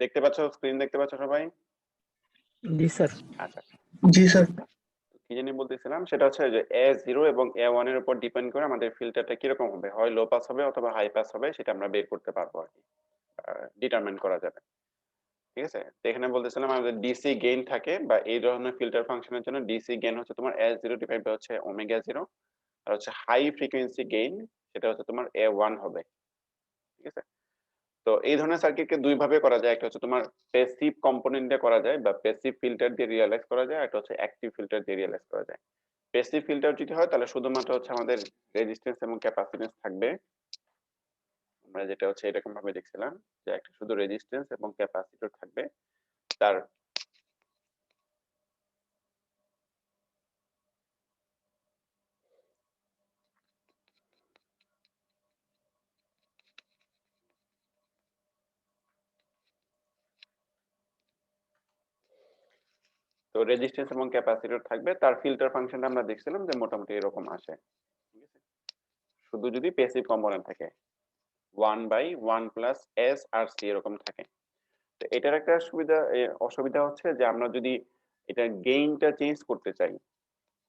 দেখতে পাচ্ছ, স্ক্রিন দেখতে পাচ্ছ সবাই? জি স্যার। আচ্ছা, জি স্যার। কি জানি বলতেছিলাম, সেটা হচ্ছে যে A0 এবং A1 এর উপর ডিপেন্ড করে আমাদের ফিল্টারটা কিরকম হবে, হয় লো পাস হবে অথবা হাই পাস হবে, সেটা আমরা বের করতে পারবো আর কি, ডিটারমাইন করা যাবে। ঠিক আছে, তো এখানে বলতেছিলাম আমাদের ডিসি গেইন থাকে, বা এই ধরনের ফিল্টার ফাংশনের জন্য ডিসি গেইন হচ্ছে তোমার A0 ডিভাইড বাই হচ্ছে ওমেগা 0, আর হচ্ছে হাই ফ্রিকোয়েন্সি গেইন সেটা হচ্ছে তোমার A1 হবে। ঠিক আছে, তো এই ধরনের সার্কিটকে দুই ভাবে করা যায়, একটা হচ্ছে তোমার প্যাসিভ কম্পোনেন্ট দিয়ে করা যায় বা প্যাসিভ ফিল্টার দিয়ে রিয়ালাইজ করা যায়, একটা হচ্ছে অ্যাক্টিভ ফিল্টার দিয়ে রিয়ালাইজ করা যায়। প্যাসিভ ফিল্টার যদি হয় তাহলে শুধুমাত্র হচ্ছে আমাদের রেজিস্ট্যান্স এবং ক্যাপাসিট্যান্স থাকবে, আমরা যেটা হচ্ছে এরকম ভাবে দেখছিলাম যে একটা শুধু রেজিস্ট্যান্স এবং ক্যাপাসিটর থাকবে, তার তো রেজিস্ট্যান্স এবং ক্যাপাসিটর থাকবে, তার ফিল্টার ফাংশনটা আমরা দেখছিলাম যে মোটামুটি এরকম আসে। ঠিক আছে, শুধু যদি প্যাসিভ কম্পোনেন্ট থাকে 1/1 প্লাস এস আর সি এরকম থাকে। তো এটার একটা অসুবিধা হচ্ছে যে আমরা যদি এটা গেইনটা চেঞ্জ করতে চাই,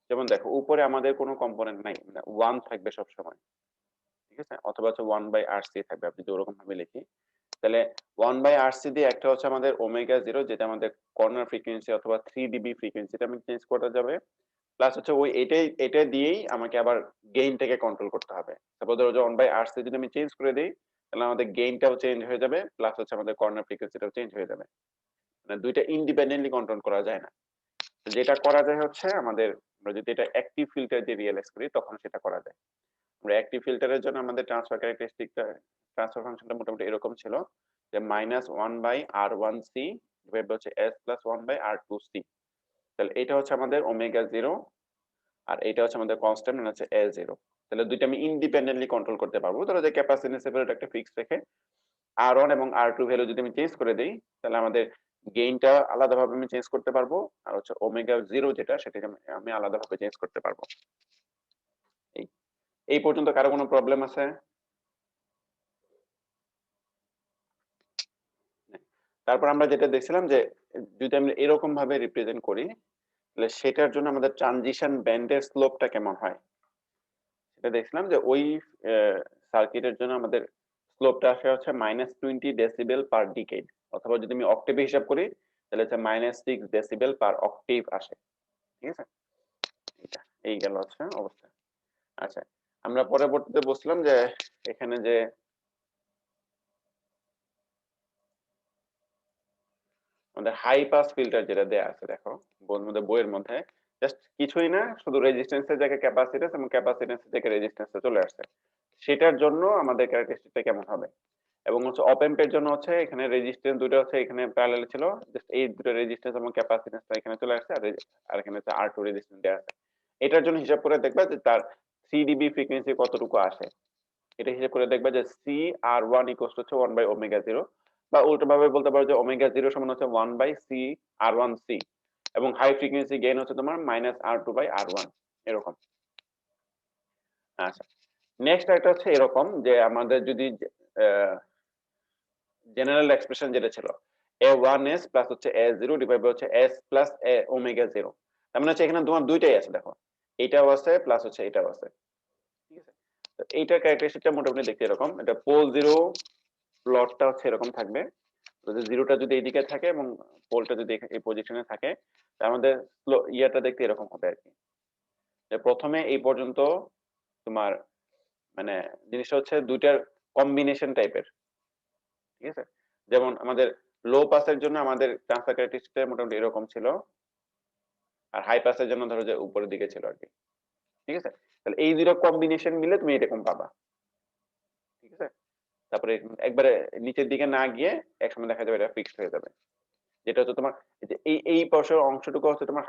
যেমন দেখো উপরে আমাদের কোনো কম্পোনেন্ট নাই, মানে 1 থাকবে সব সময়। ঠিক আছে, অথবা হচ্ছে 1/RC থাকবে, আপনি যদি ওরকম ভাবে লিখি তাহলে 1/RC দিয়ে একটা হচ্ছে আমাদের ওমেগা 0, যেটা আমাদের কর্নার ফ্রিকোয়েন্সি অথবা 3 dB ফ্রিকোয়েন্সিটা আমি চেঞ্জ করা যাবে, প্লাস হচ্ছে ওই এটা দিয়েই আমাকে আবার গেইনটাকে কন্ট্রোল করতে হবে। সাপোজ ধরো যে 1/RC যদি আমি চেঞ্জ করে দিই তাহলে আমাদের গেইনটাও চেঞ্জ হয়ে যাবে, প্লাস হচ্ছে আমাদের কর্নার ফ্রিকোয়েন্সিটাও চেঞ্জ হয়ে যাবে। মানে দুইটা ইন্ডিপেন্ডেন্টলি কন্ট্রোল করা যায় না। যেটা করা যায় হচ্ছে আমাদের, আমরা যদি এটা অ্যাক্টিভ ফিল্টার দিয়ে রিয়েলাইজ করি তখন সেটা করা যায়। আমরা অ্যাক্টিভ ফিল্টারের জন্য আমাদের ট্রান্সফার ক্যারেক্টারিস্টিকটা, ট্রান্সফার ফাংশনটা মোটামুটি এরকম ছিল যে -1/R1C ডিভাইড হচ্ছে S + 1/R2C। তাহলে এটা হচ্ছে আমাদের ওমেগা 0, আর এটা হচ্ছে আমাদের কনস্ট্যান্ট মানে হচ্ছে A0। তাহলে দুইটা আমি ইন্ডিপেন্ডেন্টলি কন্ট্রোল করতে পারবো। ধরো যে ক্যাপাসিট্যান্স ভ্যালুটা একটা ফিক্স রেখে R1 এবং R2 ভ্যালু যদি আমি চেঞ্জ করে দেই তাহলে আমাদের গেইনটা আলাদাভাবে আমি চেঞ্জ করতে পারবো, আর হচ্ছে ওমেগা 0 যেটা সেটাকে আমি আলাদাভাবে চেঞ্জ করতে পারবো। এই এই পর্যন্ত কারো কোনো প্রবলেম আছে? তারপর আমরা যেটা দেখছিলাম যে যদি আমরা এরকম ভাবে রিপ্রেজেন্ট করি তাহলে সেটার জন্য আমাদের ট্রানজিশন ব্যান্ডের স্লোপটা কেমন হয় সেটা দেখছিলাম যে ওই সার্কিটের জন্য আমাদের স্লোপটা আসে হচ্ছে -20 ডেসিবেল পার ডিকেড, অথবা যদি আমি অক্টেভে হিসাব করি তাহলে হচ্ছে -6 ডেসিবেল পার অক্টেভ আসে। ঠিক আছে, এটা এই গেল হচ্ছে অবস্থা। আচ্ছা, আমরা পরবর্তীতে বলছিলাম যে এখানে যে আমাদের হাই পাস ফিল্টার যেটা দেয়া আছে, দেখো বইয়ের মধ্যে জাস্ট কিছুই না, শুধু রেজিস্ট্যান্সের জায়গায় ক্যাপাসিট্যান্স এবং ক্যাপাসিট্যান্সের জায়গায় রেজিস্ট্যান্সটা চলে আসছে, সেটার জন্য আমাদের ক্যারেক্টারিস্টিকটা কেমন হবে। এবং হচ্ছে অপ এম্পের জন্য হচ্ছে এখানে রেজিস্ট্যান্স দুটো হচ্ছে এখানে প্যারালাল ছিল, জাস্ট এই দুটো রেজিস্ট্যান্স এবং ক্যাপাসিট্যান্সটা এখানে চলে আসছে, আর এখানে হচ্ছে R2 রেজিস্ট্যান্স দেয়া আছে। এটার জন্য হিসাব করে দেখবা যে তার 3 dB ফ্রিকোয়েন্সি কতটুকু আসে, এটা হিসাব করে দেখবা যে CR1 = হচ্ছে 1/ওমেগা 0, বা উল্টো ভাবে বলতে পারো যে ওমেগা 0 সমান হচ্ছে 1/CR1C, এবং হাই ফ্রিকোয়েন্সি গেইন হচ্ছে তোমার -R2/R1 এরকম। আচ্ছা, নেক্সট একটা হচ্ছে এরকম যে আমাদের যদি জেনারেল এক্সপ্রেশন যেটা ছিল A1S প্লাস হচ্ছে A0 ডিভাইড বাই হচ্ছে S প্লাস ওমেগা 0, তার মানে হচ্ছে এখানে তোমার দুইটাই আছে, দেখো এটাও আছে প্লাস হচ্ছে এটাও আছে। ঠিক আছে, তো এইটার ক্যারেক্টারিস্টিকটা মোটামুটি দেখতে এরকম, এটা পোল 0 প্লটটা হচ্ছে এরকম থাকবে, যদি জিরোটা যদি এইদিকে থাকে এবং পোলটা যদি এই পজিশনে থাকে তাহলে আমাদের ইয়াটা দেখতে এরকম হবে আর কি, যে প্রথমে এই পর্যন্ত তোমার মানে জিনিসটা হচ্ছে দুইটার কম্বিনেশন টাইপের। ঠিক আছে, যেমন আমাদের লো পাসের জন্য আমাদের ট্রান্সফার ক্যারেক্টারিস্টিকটা মোটামুটি এরকম ছিল, আর হাই পাসের জন্য ধরো যে উপরের দিকে ছিল আর কি। ঠিক আছে, তাহলে এই দুটো কম্বিনেশন মিলে তুমি এরকম পাবা। ঠিক আছে, তারপরে একবারে নিচের দিকে না গিয়ে একসময় দেখা যাবে এটা ফিক্সড হয়ে যাবে, যেটা হচ্ছে তোমার এই পাশের অংশটুকু হচ্ছে তোমার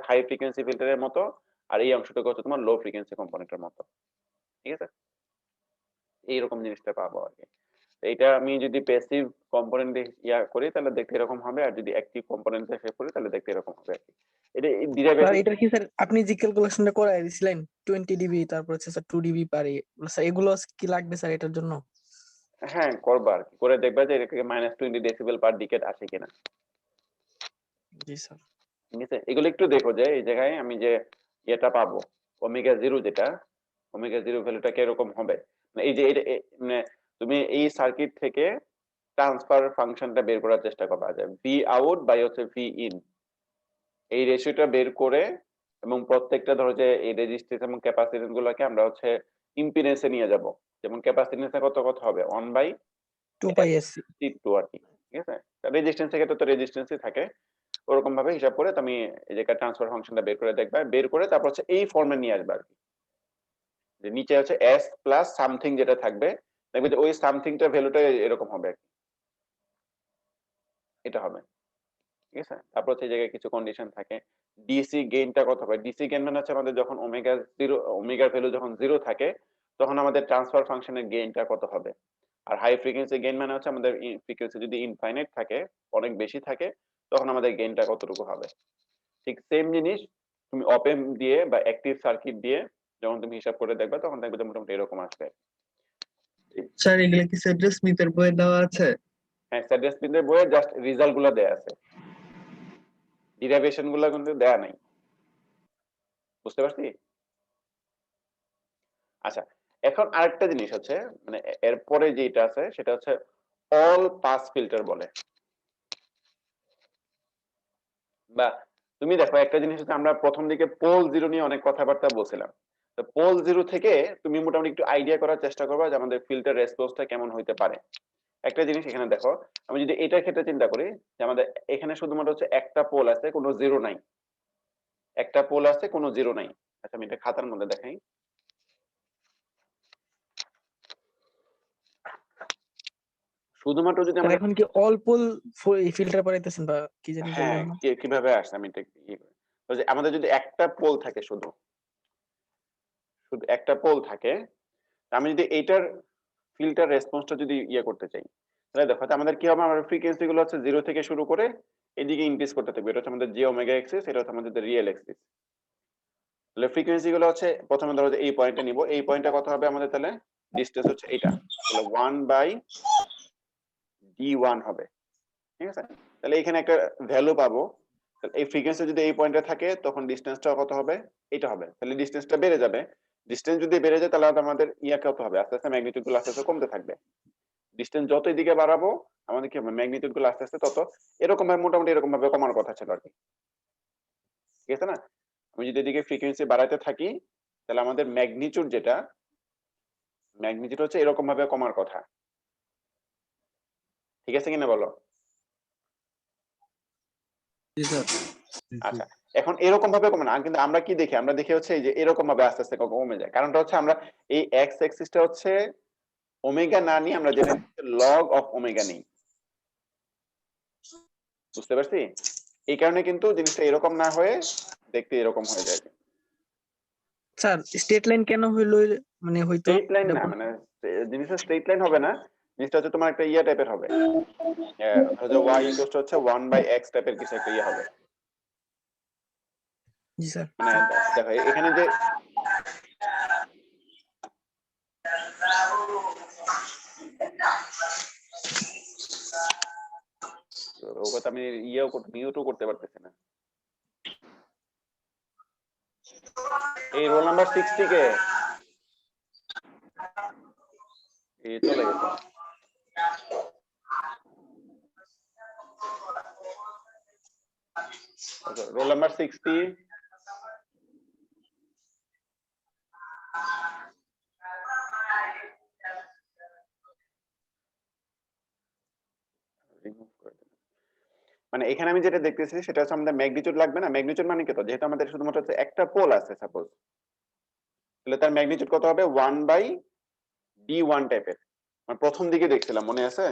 হাই ফ্রিকোয়েন্সি ফিল্টারের মতো, আর এই অংশটুকু হচ্ছে তোমার লো ফ্রিকোয়েন্সি কম্পোনেন্টের মতো। ঠিক আছে, এইরকম জিনিসটা পাবো আর কি। এইটা আমি যদি প্যাসিভ কম্পোনেন্ট ইয়া করি তাহলে দেখতে এরকম হবে, আর যদি অ্যাক্টিভ কম্পোনেন্ট দিয়ে করি তাহলে দেখতে এরকম হবে আর কি। এটা স্যার এটা কি স্যার আপনি যে ক্যালকুলেশনটা করাই দিছিলেন 20 dB তারপর হচ্ছে স্যার 2 dB পারে, স্যার এগুলো কি লাগবে স্যার এটার জন্য? হ্যাঁ করবা আর কি, করে দেখবা যে এটাকে -20 ডেসিবেল পার ডিকেড আসে কিনা। জি স্যার। ঠিক আছে, এগুলো একটু দেখো যে এই জায়গায় আমি যে এটা পাবো ওমেগা জিরো, যেটা ওমেগা জিরো ভ্যালুটা কিরকম হবে, মানে এই যে এটা মানে তুমি এই সার্কিট থেকে ট্রান্সফার ফাংশনটা বের করার চেষ্টা করবা, যে ভি আউট বাই হচ্ছে ভি ইন, এই রেশিওটা বের করে, এবং প্রত্যেকটা ধরো যে এই রেজিস্ট্যান্স এবং ক্যাপাসিট্যান্স গুলোকে আমরা হচ্ছে ইম্পিডেন্সে নিয়ে যাব। যেমন ক্যাপাসিট্যান্সে কত হবে 2 পাই এসসি। 1/2 আর কি। ঠিক আছে, রেজিস্ট্যান্স থেকে তো রেজিস্ট্যান্সই থাকে, ওরকম ভাবে হিসাব করে তুমি এই জায়গায় ট্রান্সফার ফাংশনটা বের করে দেখবা, বের করে তারপর হচ্ছে এই ফর্মে নিয়ে আসবা আর কি, যে নিচে হচ্ছে এস প্লাস সামথিং যেটা থাকবে, দেখবে যে ওই সামথিংটা ভ্যালুটা এরকম হবে আর কি। এটা হবে। ঠিক আছে, তারপর হচ্ছে এই জায়গায় কিছু কন্ডিশন থাকে। ডিসি গেইনটা কত হবে, ডিসি গেইন মানে হচ্ছে আমাদের যখন ওমেগা জিরো, ওমেগার ভ্যালু যখন জিরো থাকে তখন আমাদের ট্রান্সফার ফাংশনের গেইনটা কত হবে। আর হাই ফ্রিকোয়েন্সি গেইন মানে হচ্ছে আমাদের ফ্রিকোয়েন্সি যদি ইনফাইনাইট থাকে, অনেক বেশি থাকে, তখন আমাদের গেইনটা কতটুকু হবে। ঠিক সেম জিনিস তুমি ওপেন দিয়ে বা অ্যাক্টিভ সার্কিট দিয়ে যখন তুমি হিসাব করে দেখবে, তখন দেখবে যে মোটামুটি এরকম আসবে। স্যার এগুলা কি সেড্রাস স্মিথের বইয়ে দেওয়া আছে? হ্যাঁ, স্যাড্রাস স্মিথের বইয়ে জাস্ট রেজাল্ট গুলো দেয়া আছে, ডিরাইভেশন গুলো কিন্তু দেয়া নাই। বুঝতে পারছি? আচ্ছা, এখন আরেকটা জিনিস হচ্ছে, মানে এরপরে যেটা আছে সেটা হচ্ছে অল পাস ফিল্টার বলে। বা তুমি দেখো একটা জিনিস হচ্ছে, আমরা প্রথম দিকে পোল জিরো নিয়ে অনেক কথাবার্তা বলছিলাম। তো পোল জিরো থেকে তুমি মোটামুটি একটু আইডিয়া করার চেষ্টা করবে যে আমাদের ফিল্টার রেসপন্সটা কেমন হইতে পারে। একটা জিনিস এখানে দেখো, আমি যদি এটার ক্ষেত্রে চিন্তা করি যে আমাদের এখানে শুধুমাত্র হচ্ছে একটা পোল আছে, কোনো জিরো নাই, একটা পোল আছে কোনো জিরো নাই। আচ্ছা আমি এটা খাতার মধ্যে দেখাই। শুধুমাত্র যদি স্যার আমাদের, এখন কি অল পোল ফিল্টার বানাইতেছেন বা কি জানি হ্যাঁ বললেন না? কিভাবে আসে আমি এটা ইয়ে করি। তো যে আমাদের যদি একটা পোল থাকে, শুধু শুধু একটা পোল থাকে, আমি যদি এইটার ফিল্টার রেসপন্সটা যদি ইয়ে করতে চাই, তাহলে দেখো তো আমাদের কি হবে, আমাদের ফ্রিকোয়েন্সি গুলো হচ্ছে জিরো থেকে শুরু করে এদিকে ইনক্রিজ করতে থাকবে। এটা হচ্ছে আমাদের জি ওমেগা এক্সিস, এটা হচ্ছে আমাদের রিয়েল এক্সিস। তাহলে ফ্রিকোয়েন্সি গুলো হচ্ছে প্রথমে ধরো যে এই পয়েন্টটা নিব, এই পয়েন্টটা কত হবে আমাদের, তাহলে ডিসটেন্স হচ্ছে এটা, তাহলে 1/d1 হবে। ঠিক আছে, তাহলে এখানে একটা ভ্যালু পাবো। তাহলে এই ফ্রিকোয়েন্সি যদি এই পয়েন্টে থাকে তখন ডিসটেন্সটা কত হবে, এটা হবে। তাহলে ডিসটেন্সটা বেড়ে যাবে, ডিসটেন্স যদি বেড়ে যায় তাহলে আমাদের ইয়া কত হবে, আস্তে আস্তে ম্যাগনিটিউড গুলো আস্তে আস্তে কমতে থাকবে। ডিসটেন্স যত এদিকে বাড়াবো আমাদের কি হবে, ম্যাগনিটিউড গুলো আস্তে আস্তে তত এরকম ভাবে মোটামুটি এরকম ভাবে কমার কথা ছিল আর কি। ঠিক আছে না, আমি যদি এদিকে ফ্রিকোয়েন্সি বাড়াতে থাকি তাহলে আমাদের ম্যাগনিটিউড যেটা, ম্যাগনিটিউড হচ্ছে এরকম ভাবে কমার কথা। ঠিক আছে কিনা বলো? জি স্যার। আচ্ছা, এখন এরকম ভাবে কমে না, কিন্তু আমরা কি দেখি, আমরা দেখি হচ্ছে এই যে এরকম ভাবে আস্তে আস্তে কমে যায়। কারণটা হচ্ছে আমরা এই এক্স এক্সিসটা হচ্ছে ওমেগা না নিয়ে আমরা যেটা লগ অফ ওমেগা নিই। বুঝতে পারছি? এই কারণে কিন্তু জিনিসটা এরকম না হয়ে দেখতে এরকম হয়ে যায়। স্যার স্ট্রেট লাইন কেন হইলো, মানে হয়তো স্ট্রেট লাইন না, মানে জিনিসটা স্ট্রেট লাইন হবে না, জিনিসটা হচ্ছে তোমার একটা ইয়া টাইপের হবে, ধরো যে y ইকুয়াল টু হচ্ছে 1/x টাইপের কিছু একটা ইয়া হবে। জি স্যার। মানে দেখো এখানে যে ওটা আমি মিউটও করতে পারতেছি না। এই রোল নাম্বার 60 কে এই চলে গেছে। রোল নাম্বার 60, মানে এখানে আমি যেটা দেখতেছি সেটা হচ্ছে আমাদের ম্যাগনিটিউড লাগবে না। ম্যাগনিটিউড মানে কি, তো যেহেতু আমাদের শুধুমাত্র হচ্ছে একটা পোল আছে সাপোজ, তাহলে তার ম্যাগনিটিউড কত হবে 1/d1 টাইপের, মানে প্রথম দিকে দেখছিলাম মনে আছে?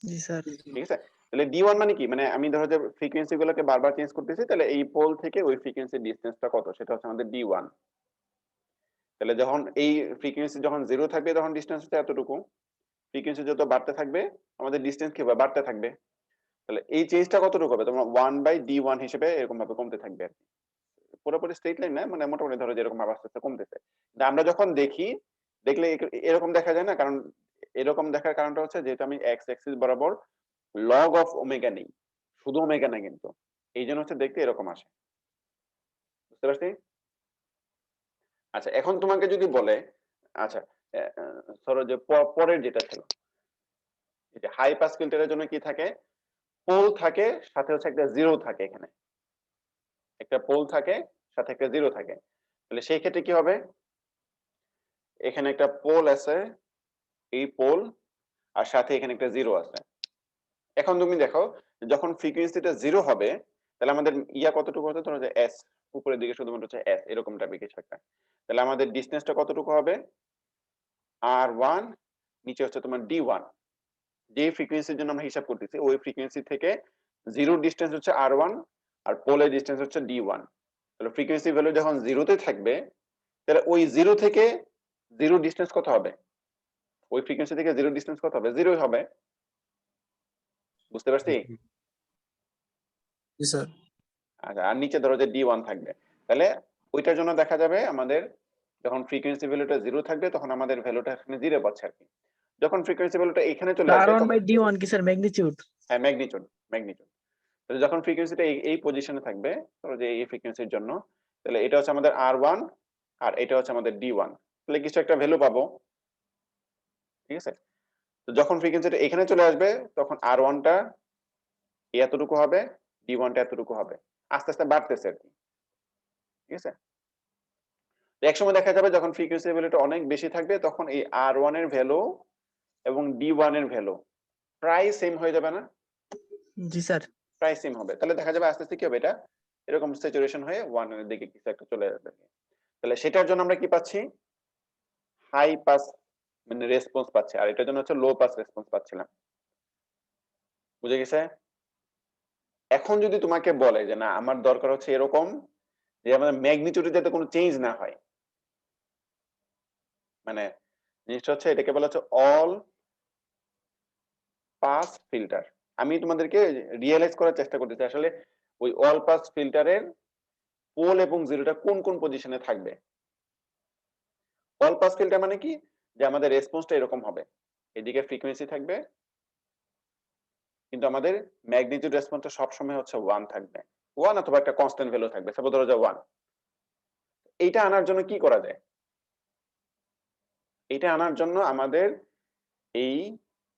জি স্যার। ঠিক আছে, তাহলে d1 মানে কি, মানে আমি ধরো যে ফ্রিকোয়েন্সি গুলোকে বারবার চেঞ্জ করতেছি, তাহলে এই পোল থেকে ওই ফ্রিকোয়েন্সির ডিসটেন্সটা কত, সেটা হচ্ছে আমাদের d1। তাহলে যখন এই ফ্রিকোয়েন্সি যখন জিরো থাকবে তখন ডিসটেন্স হচ্ছে এতটুকু, ফ্রিকোয়েন্সি যত বাড়তে থাকবে আমাদের ডিসটেন্স কি হবে, বাড়তে থাকবে। তাহলে এই চেঞ্জটা কতটুকু হবে, তোমার 1/d1 হিসেবে এরকম ভাবে কমতে থাকবে আর কি। পুরোপুরি স্ট্রেট লাইন না, মানে মোটামুটি ধরো যেরকম ভাবে আস্তে আস্তে কমতেছে। কিন্তু আমরা যখন দেখি দেখলে এরকম দেখা যায় না, কারণ এরকম দেখার কারণটা হচ্ছে যেহেতু আমি এক্স অ্যাক্সিস বরাবর লগ অফ ওমেগা নেই, শুধু ওমেগা না কিন্তু, এই জন্য হচ্ছে দেখতে এরকম আসে। বুঝতে পারছি? আচ্ছা, এখন তোমাকে যদি বলে, আচ্ছা ধরো যে পরের যেটা ছিল, এই যে হাই পাস ফিল্টারের জন্য কি থাকে, পোল থাকে, সাথে হচ্ছে একটা জিরো থাকে, এখানে একটা পোল থাকে, সাথে একটা জিরো থাকে। তাহলে সেই ক্ষেত্রে কি হবে, এখানে একটা পোল আছে, এই পোল, আর সাথে এখানে একটা জিরো আছে। এখন তুমি দেখো, যখন ফ্রিকোয়েন্সিটা জিরো হবে, তাহলে আমাদের ইয়া কতটুকু হতে, ধরো যে এস, উপরের দিকে শুধুমাত্র হচ্ছে এস, এরকম টাইপের কিছু একটা। তাহলে আমাদের ডিসটেন্সটা কতটুকু হবে, আর1, নিচে হচ্ছে তোমার ডি1। যে ফ্রিকোয়েন্সির জন্য আমরা হিসাব করতেছি, ওই ফ্রিকোয়েন্সি থেকে জিরো ডিসটেন্স হচ্ছে আর1, আর পোলের ডিসটেন্স হচ্ছে ডি1। তাহলে ফ্রিকোয়েন্সি ভ্যালু যখন জিরোতে থাকবে, তাহলে ওই জিরো থেকে জিরো ডিসটেন্স কত হবে, ওই ফ্রিকোয়েন্সি থেকে জিরো ডিসটেন্স কত হবে, জিরোই হবে। বুঝতে পারছি? জি স্যার। আচ্ছা, আর নিচে ধরো যে ডি1 থাকবে, তাহলে ওইটার জন্য দেখা যাবে আমাদের যখন ফ্রিকোয়েন্সি ভ্যালুটা জিরো থাকবে, তখন আমাদের ভ্যালুটা এখানে জিরো পাচ্ছে আর কি। যখন ফ্রিকোয়েন্সি ভ্যালুটা এখানে চলে আসবে, R1 বাই D1 কি স্যার ম্যাগনিটিউড? হ্যাঁ ম্যাগনিটিউড, ম্যাগনিটিউড। তাহলে যখন ফ্রিকোয়েন্সিটা এই পজিশনে থাকবে, ধরো যে এই ফ্রিকোয়েন্সির জন্য, তাহলে এটা হচ্ছে আমাদের আর1, আর এটা হচ্ছে আমাদের ডি1, তাহলে কিছু একটা ভ্যালু পাবো। ঠিক আছে? তো যখন ফ্রিকোয়েন্সিটা এখানে চলে আসবে, তখন আর1টা এতটুকু হবে, ডি1টা এতটুকু হবে, আস্তে আস্তে বাড়তেছে আর কি। ঠিক আছে? তো একসময় দেখা যাবে যখন ফ্রিকোয়েন্সি ভ্যালুটা অনেক বেশি থাকবে, তখন এই আর1 এর ভ্যালু এবং ডি1 এর ভ্যালু প্রায় সেম হয়ে যাবে না? জি স্যার। প্রায় সেম হবে। তাহলে দেখা যাবে আস্তে আস্তে কি হবে, এটা এরকম স্যাচুরেশন হয়ে 1 এর দিকে কিছু একটা চলে আসবে। তাহলে সেটার জন্য আমরা কি পাচ্ছি, হাই পাস মানে রেসপন্স পাচ্ছি, আর এটার জন্য হচ্ছে লো পাস রেসপন্স পাচ্ছিলাম। বুঝে গেছে? এখন যদি তোমাকে বলে যে না, আমার দরকার হচ্ছে এরকম যে আমাদের ম্যাগনিটিউডে যাতে কোনো চেঞ্জ না হয়, মানে জিনিসটা হচ্ছে, এটাকে বলা হচ্ছে অল পাস ফিল্টার। আমি তোমাদেরকে রিয়েলাইজ করার চেষ্টা করতেছি আসলে ওই অল পাস ফিল্টারের পোল এবং জিরোটা কোন কোন পজিশনে থাকবে। অল পাস ফিল্টার মানে কি, যে আমাদের রেসপন্সটা এরকম হবে, এদিকে ফ্রিকোয়েন্সি থাকবে, কিন্তু আমাদের ম্যাগনিটিউড রেসপন্সটা সবসময় হচ্ছে 1 থাকবে, 1 অথবা একটা কনস্ট্যান্ট ভ্যালু থাকবে, সাপোজ ধরো যে 1। এইটা আনার জন্য কি করা যায়, এটা আনার জন্য আমাদের এই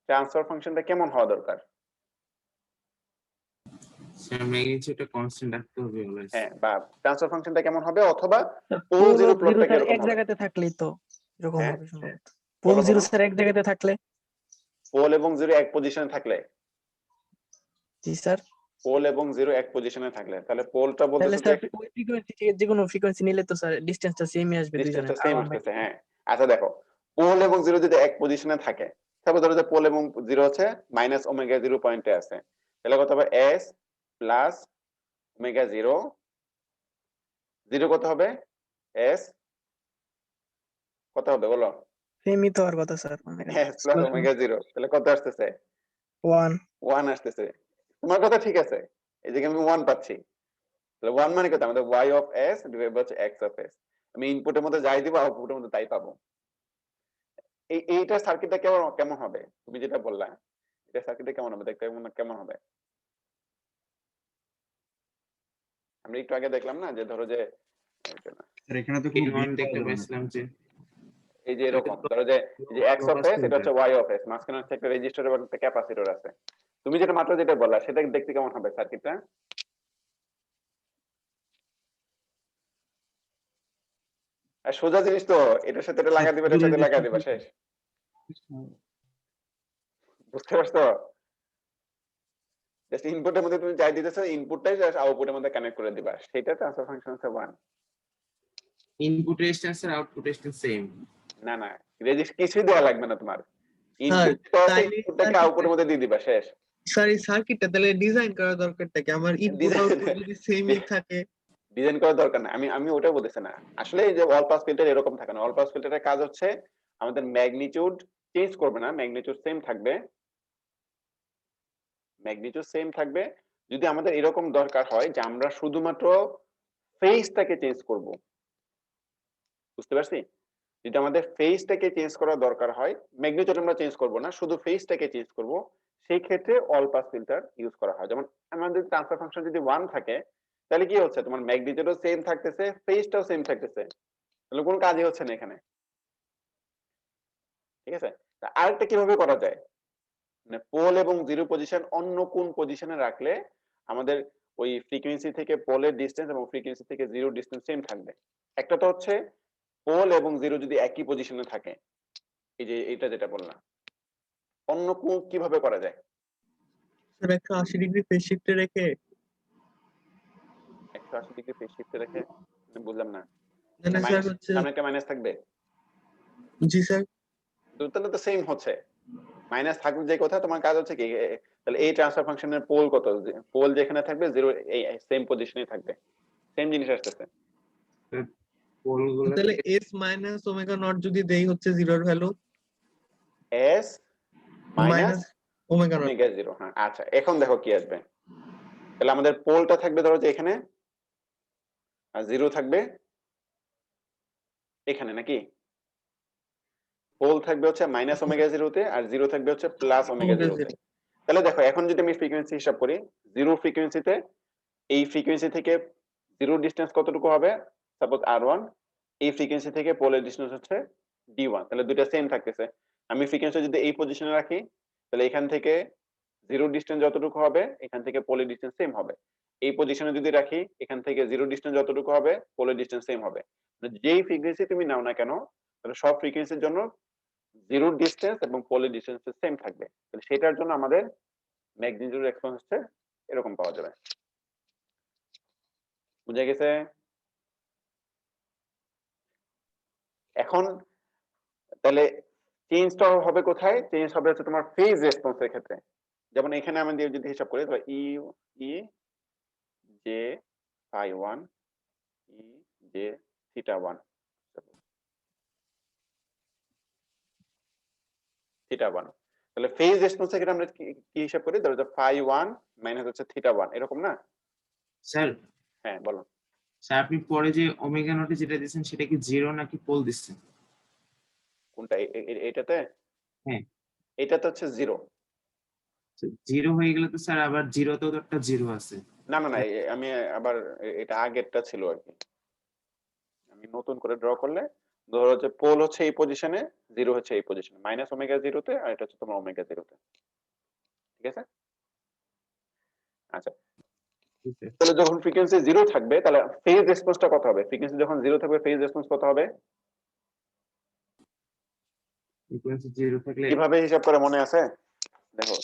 ট্রান্সফার ফাংশনটা কেমন হওয়া দরকার? স্যার ম্যাগনিটিউডটা কনস্ট্যান্ট রাখতে হবে অলওয়েজ। হ্যাঁ, বা ট্রান্সফার ফাংশনটা কেমন হবে, অথবা pole pole zero of zero প্লটটা স্যার কিরকম এক হবে? জায়গাতে থাকলেই তো এরকম হ্যাঁ, হবে সম্ভবত। পোল বলো জিরো বলো। স্যার এক জায়গাতে থাকলে। পোল এবং জিরো এক পজিশনে থাকলে, জি স্যার। পোল এবং জিরো এক পজিশনে থাকলে, তাহলে পোলটা তাহলে বলতেছে যে স্যার ওই ফ্রিকোয়েন্সি থেকে যে কোনো ফ্রিকোয়েন্সি নিলে তো স্যার ডিসটেন্সটা সেমই আসবে দুইজনের, ডিসটেন্সটা সেম R1 বাই আসতেছে। হ্যাঁ, আচ্ছা দেখো, পোল এবং জিরো যদি এক পজিশনে থাকে, তারপর ধরো যে পোল এবং জিরো হচ্ছে মাইনাস ওমেগা জিরো পয়েন্টে আছে, তাহলে কত হবে, S plus omega zero, zero কত হবে, এস কত হবে বলো, সেমই তো আর কথা sir, S plus omega zero, তাহলে কত আসতেছে, 1। 1 আসতেছে। তোমার কথা ঠিক আছে, এই যে আমি 1 পাচ্ছি, তাহলে 1 মানে কত, আমাদের y of s divide by x of s। আমি ইনপুটের মধ্যে যাই দিব, আউটপুটের মধ্যে তাই পাবো। এইটা সার্কিটটা কেমন কেমন হবে, তুমি যেটা বললা, এটা সার্কিটটা কেমন হবে, দেখতে কেমন হবে? আমরা একটু আগে দেখলাম না, যে ধরো যে স্যার এখানে তো কোনো N1 গেইন দেখতে পাওয়া যাবে না। পাইছিলাম যে এই যে এরকম ধরো যে এই যে x অফ s, এটা হচ্ছে y অফ s, মাঝখানে হচ্ছে একটা রেজিস্টার এবং একটা ক্যাপাসিটর আছে। তুমি যেটা মাত্র যেটা বললা, সেটা দেখতে কেমন হবে সার্কিটটা? আর সোজা জিনিস তো, এটার সাথে এটা লাগা দিবা, এটার সাথে লাগা দিবা, শেষ। বুঝতে পারছো? জাস্ট ইনপুটের মধ্যে তুমি যাই দিতেছো, ইনপুটটাই জাস্ট আউটপুটের মধ্যে কানেক্ট করে দিবা, সেটা ট্রান্সফার ফাংশন হচ্ছে 1। ইনপুট রেজিস্ট্যান্স আর আউটপুট রেজিস্ট্যান্স সেম। না না, রেজিস্ট কিছুই দেওয়া লাগবে না তোমার, স্যার ইনপুটটা আছে, তাইলে ইনপুটটাকে আউটপুটের মধ্যে দিয়ে দিবা, শেষ। স্যার এই সার্কিটটা তাহলে ডিজাইন করার দরকারটা কি? আমার ইনপুট আউটপুট যদি সেমই থাকে। ডিজাইন করার দরকার নাই, আমি ওটা বলতেছি না। আসলে এই যে অল পাস ফিল্টার এরকম থাকে না, অল পাস ফিল্টারের কাজ হচ্ছে আমাদের ম্যাগনিটিউড চেঞ্জ করবে না, ম্যাগনিটিউড সেম থাকবে, ম্যাগনিটিউড সেম থাকবে। যদি আমাদের এরকম দরকার হয় যে আমরা শুধুমাত্র ফেজটাকে চেঞ্জ করব, বুঝতে পারছি? যদি আমাদের ফেজটাকে চেঞ্জ করা দরকার হয়, ম্যাগনিটিউড আমরা চেঞ্জ করব না, শুধু ফেজটাকে চেঞ্জ করব, সেই ক্ষেত্রে অল পাস ফিল্টার ইউজ করা হয়। যেমন আমাদের ট্রান্সফার ফাংশন যদি 1 থাকে, তাহলে কি হচ্ছে, তোমার ম্যাগনিটিউডও সেম থাকতেছে, ফেজটাও সেম থাকতেছে, তাহলে কোনো কাজই হচ্ছে না এখানে। ঠিক আছে, আরেকটা কিভাবে করা যায়, মানে পোল এবং জিরো পজিশন অন্য কোন পজিশনে রাখলে আমাদের ওই ফ্রিকোয়েন্সি থেকে পোলের ডিসটেন্স এবং ফ্রিকোয়েন্সি থেকে জিরো ডিসটেন্স সেম থাকবে। একটা তো হচ্ছে পোল এবং জিরো যদি একই পজিশনে থাকে, এই যে এটা যেটা বললাম, অন্য কোন কিভাবে করা যায়? স্যার 180 ডিগ্রি ফেজ শিফটে রেখে 180 ডিগ্রি ফেজ শিফটে রেখে, বুঝলাম না। না স্যার মাইনাস, হচ্ছে সামনে একটা মাইনাস থাকবে, জি স্যার তো তাহলে তো সেম হচ্ছে। মাইনাস থাকবে যে কথা, তোমার কাজ হচ্ছে কি, তাহলে এই ট্রান্সফার ফাংশনের পোল কত, পোল যেখানে থাকবে জিরো এই সেম পজিশনেই থাকবে, সেম জিনিস আসতেছে। পোলগুলো তাহলে s মাইনাস ওমেগা নট যদি দেই হচ্ছে জিরোর value S minus minus omega not. Omega zero. হ্যাঁ আচ্ছা, এখন দেখো কি আসবে, তাহলে আমাদের পোলটা থাকবে ধরো যে এখানে, আর জিরো থাকবে এখানে, নাকি? পোল থাকবে হচ্ছে মাইনাস ওমেগা জিরোতে, আর জিরো থাকবে হচ্ছে প্লাস ওমেগা জিরোতে। তাহলে দেখো এখন যদি আমি ফ্রিকোয়েন্সি হিসাব করি, জিরো ফ্রিকোয়েন্সিতে এই ফ্রিকোয়েন্সি থেকে জিরো ডিস্টেন্স কতটুকু হবে, সাপোজ r1, এই ফ্রিকোয়েন্সি থেকে পোলের ডিস্টেন্স হচ্ছে d1, তাহলে দুইটা সেম থাকতেছে। আমি ফ্রিকোয়েন্সি যদি এই পজিশনে রাখি, তাহলে এখান থেকে জিরো ডিস্টেন্স যতটুকু হবে এখান থেকে পোলের ডিস্টেন্স সেম হবে। এই পজিশনে যদি রাখি, এখান থেকে জিরো ডিস্টেন্স যতটুকু হবে পোলের ডিস্টেন্স সেম হবে। যেই ফ্রিকোয়েন্সি তুমি নাও না কেন, তাহলে সব ফ্রিকোয়েন্সির জন্য জিরো ডিস্টেন্স এবং পোলের ডিস্টেন্স সেম থাকবে, তাহলে সেটার জন্য আমাদের ম্যাগনিটিউড রেসপন্স হচ্ছে এরকম পাওয়া যাবে। বুঝা গেছে? এখন তাহলে চেঞ্জটা হবে কোথায়, চেঞ্জ হবে হচ্ছে তোমার ফেজ রেসপন্সের ক্ষেত্রে। যেমন এখানে আমাদের যদি হিসাব করি, তাহলে E E J phi 1, E J theta 1, theta 1, তাহলে ফেজ রেসপন্সের ক্ষেত্রে আমরা কি হিসাব করি, ধরো যে ফাই 1 মাইনাস হচ্ছে থিটা 1, এরকম না? স্যার, হ্যাঁ বলো। স্যার আপনি পরে যে ওমেগা নটে যেটা দিচ্ছেন সেটা কি জিরো নাকি পোল দিচ্ছেন? কোনটা, এটাতে? হ্যাঁ, এটাতে হচ্ছে জিরো। জিরো হয়ে গেলে তো স্যার আবার জিরোতেও তো একটা জিরো আছে। না না না, আমি আবার এটা আগেরটা ছিল আর কি, আমি নতুন করে ড্র করলে ধরো যে পোল হচ্ছে এই পজিশনে, জিরো হচ্ছে এই পজিশনে, মাইনাস ওমেগা জিরোতে, আর এটা হচ্ছে তোমার ওমেগা জিরোতে। ঠিক আছে, আচ্ছা। তাহলে যখন ফ্রিকোয়েন্সি জিরো থাকবে, তাহলে ফেজ রেসপন্সটা কত হবে? ফ্রিকোয়েন্সি যখন জিরো থাকবে, ফেজ রেসপন্স কত হবে? ফ্রিকোয়েন্সি জিরো থাকলে কিভাবে হিসাব করে মনে আছে? দেখো,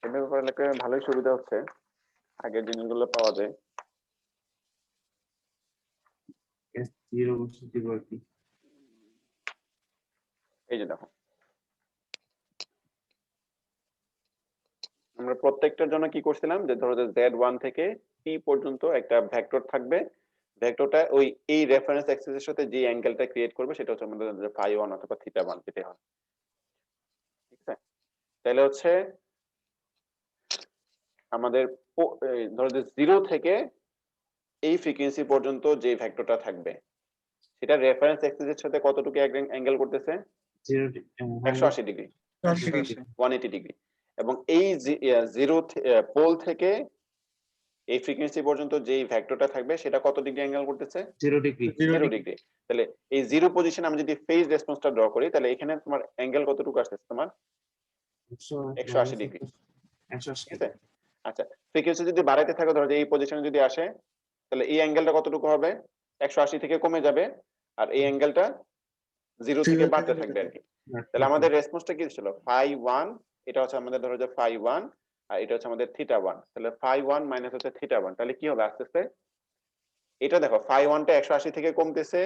এভাবে করলে ভালোই সুবিধা হচ্ছে, আগের জিনিসগুলো পাওয়া যায়। জিরো বসে জিরো আর কি। এই যে দেখো, আমরা প্রত্যেকটার জন্য কি করছিলাম, যে ধরো যে z1 থেকে p পর্যন্ত একটা ভেক্টর থাকবে, ভেক্টরটা ওই এই রেফারেন্স অ্যাক্সিসের সাথে যে অ্যাঙ্গেলটা ক্রিয়েট করবে সেটা হচ্ছে আমাদের ফাই 1 অথবা থিটা 1 যেটা হয়। ঠিক আছে, তাহলে হচ্ছে আমাদের ধরো যে জিরো থেকে এই ফ্রিকোয়েন্সি পর্যন্ত যে ভেক্টরটা থাকবে, সেটা রেফারেন্স অ্যাক্সিসের সাথে কতটুকু অ্যাঙ্গেল করতেছে? Zero 180 degree, 180 180 degree. এবং এই জিরো পোল থেকে এই ফ্রিকোয়েন্সি পর্যন্ত যেই ভেক্টরটা থাকবে সেটা কত ডিগ্রি অ্যাঙ্গেল করতেছে? Zero degree. 0 ডিগ্রি। তাহলে এই জিরো পজিশনে আমি যদি ফেজ রেসপন্সটা ড্র করি, তাহলে এখানে তোমার অ্যাঙ্গেল কতটুকু আসছে? তোমার 180 ডিগ্রি। 180 ঠিক আছে, আচ্ছা। ফ্রিকোয়েন্সি যদি বাড়াইতে থাকে, ধরো যে এই পজিশনে যদি আসে, তাহলে এই অ্যাঙ্গেলটা কতটুকু হবে? 180 থেকে কমে যাবে, আর এই অ্যাঙ্গেলটা জিরো থেকে বাড়তে থাকবে আর কি। তাহলে আমাদের রেসপন্সটা কি ছিল? ফাই 1, এটা হচ্ছে আমাদের ধরো যে ফাই 1, আর এটা হচ্ছে আমাদের থিটা 1, তাহলে ফাই 1 মাইনাস হচ্ছে থিটা 1, তাহলে কি হবে আস্তে আস্তে? এটা দেখো, ফাই 1 টা 180 থেকে কমতেছে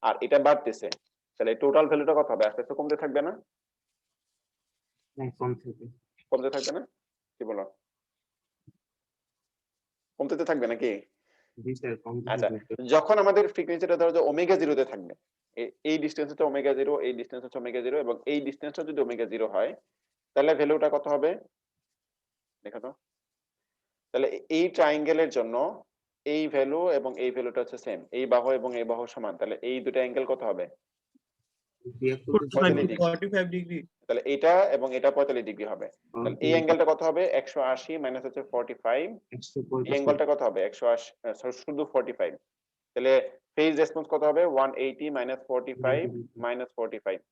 আর এটা বাড়তেছে, তাহলে টোটাল ভ্যালুটা কত হবে? আস্তে আস্তে কমতে থাকবে না? কম থেকে কমতে থাকবে না? কি বলো, কমতে তো থাকবে নাকি? কম আচ্ছা, থেকে যখন আমাদের ফ্রিকোয়েন্সিটা ধরো যে ওমেগা জিরোতে থাকবে, এই ডিসটেন্স হচ্ছে ওমেগা জিরো, এই ডিসটেন্স হচ্ছে ওমেগা জিরো, এবং এই ডিসটেন্সটা যদি ওমেগা জিরো হয়, তাহলে ভ্যালুটা কত হবে দেখো তো। তাহলে এই ট্রায়াঙ্গেলের জন্য এই ভ্যালু এবং এই ভ্যালুটা হচ্ছে সেম, এই বাহু এবং এই বাহু সমান, তাহলে এই দুটো অ্যাঙ্গেল কত হবে? 45 ডিগ্রি। 45 ডিগ্রি। তাহলে এটা এবং এটা 45 ডিগ্রি হবে। তাহলে এই অ্যাঙ্গেলটা কত হবে? 180 মাইনাস হচ্ছে 45, এই অ্যাঙ্গেলটা কত হবে? 180 শুধু 45। তাহলে ফেজ রেসপন্স কত হবে? 180 মাইনাস 45 মাইনাস 45,